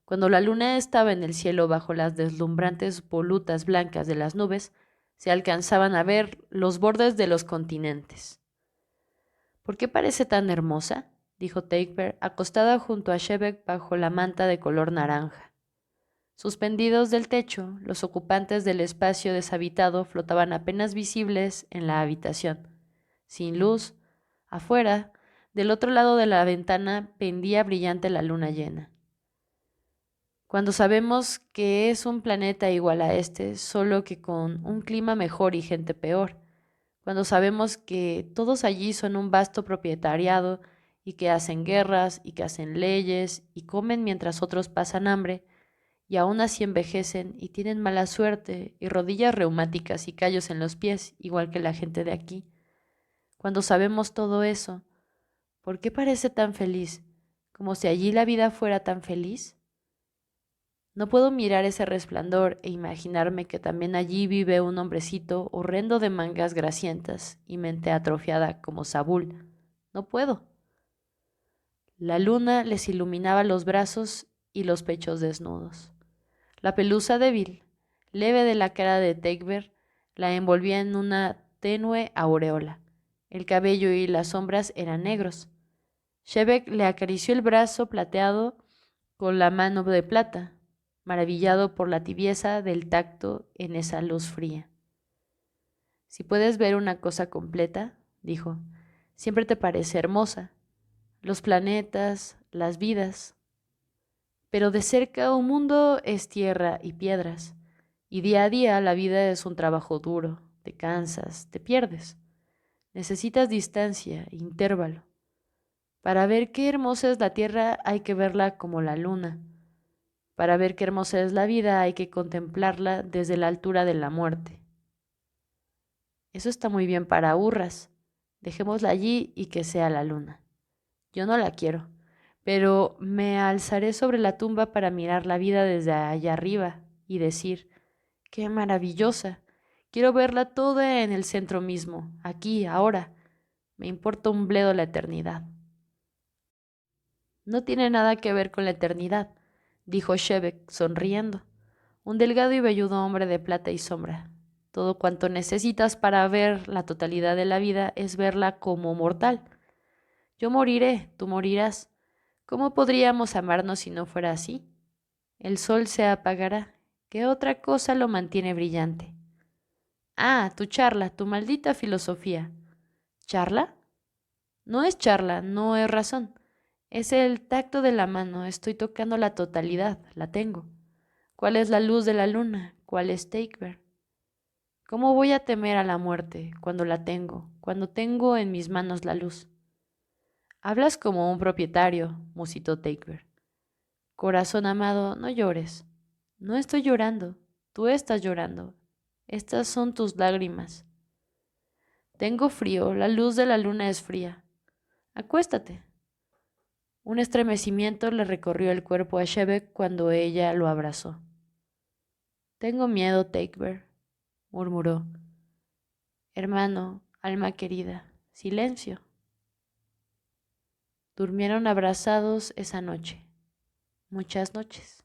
Cuando la luna estaba en el cielo bajo las deslumbrantes volutas blancas de las nubes, se alcanzaban a ver los bordes de los continentes. ¿Por qué parece tan hermosa?, dijo Takeber, acostada junto a Shebek bajo la manta de color naranja. Suspendidos del techo, los ocupantes del espacio deshabitado flotaban apenas visibles en la habitación. Sin luz, afuera, del otro lado de la ventana, pendía brillante la luna llena. Cuando sabemos que es un planeta igual a este, solo que con un clima mejor y gente peor, cuando sabemos que todos allí son un vasto propietariado y que hacen guerras y que hacen leyes y comen mientras otros pasan hambre, y aún así envejecen y tienen mala suerte y rodillas reumáticas y callos en los pies, igual que la gente de aquí. Cuando sabemos todo eso, ¿por qué parece tan feliz, como si allí la vida fuera tan feliz? No puedo mirar ese resplandor e imaginarme que también allí vive un hombrecito horrendo de mangas grasientas y mente atrofiada como Sabul. No puedo. La luna les iluminaba los brazos y los pechos desnudos. La pelusa débil, leve de la cara de Takeber, la envolvía en una tenue aureola. El cabello y las sombras eran negros. Shebek le acarició el brazo plateado con la mano de plata, maravillado por la tibieza del tacto en esa luz fría. Si puedes ver una cosa completa, dijo, siempre te parece hermosa. Los planetas, las vidas. Pero de cerca un mundo es tierra y piedras, y día a día la vida es un trabajo duro, te cansas, te pierdes. Necesitas distancia, intervalo. Para ver qué hermosa es la tierra hay que verla como la luna. Para ver qué hermosa es la vida hay que contemplarla desde la altura de la muerte. Eso está muy bien para hurras. Dejémosla allí y que sea la luna. Yo no la quiero, pero me alzaré sobre la tumba para mirar la vida desde allá arriba y decir, ¡qué maravillosa! Quiero verla toda en el centro mismo, aquí, ahora. Me importa un bledo la eternidad. No tiene nada que ver con la eternidad, dijo Shebek, sonriendo. Un delgado y velludo hombre de plata y sombra. Todo cuanto necesitas para ver la totalidad de la vida es verla como mortal. Yo moriré, tú morirás. ¿Cómo podríamos amarnos si no fuera así? El sol se apagará. ¿Qué otra cosa lo mantiene brillante? Ah, tu charla, tu maldita filosofía. ¿Charla? No es charla, no es razón. Es el tacto de la mano, estoy tocando la totalidad, la tengo. ¿Cuál es la luz de la luna? ¿Cuál es Takeber? ¿Cómo voy a temer a la muerte cuando la tengo, cuando tengo en mis manos la luz? Hablas como un propietario, musitó Takeber. Corazón amado, no llores. No estoy llorando, tú estás llorando. Estas son tus lágrimas. Tengo frío, la luz de la luna es fría. Acuéstate. Un estremecimiento le recorrió el cuerpo a Shebek cuando ella lo abrazó. Tengo miedo, Takeber, murmuró. Hermano, alma querida, silencio. Durmieron abrazados esa noche, muchas noches.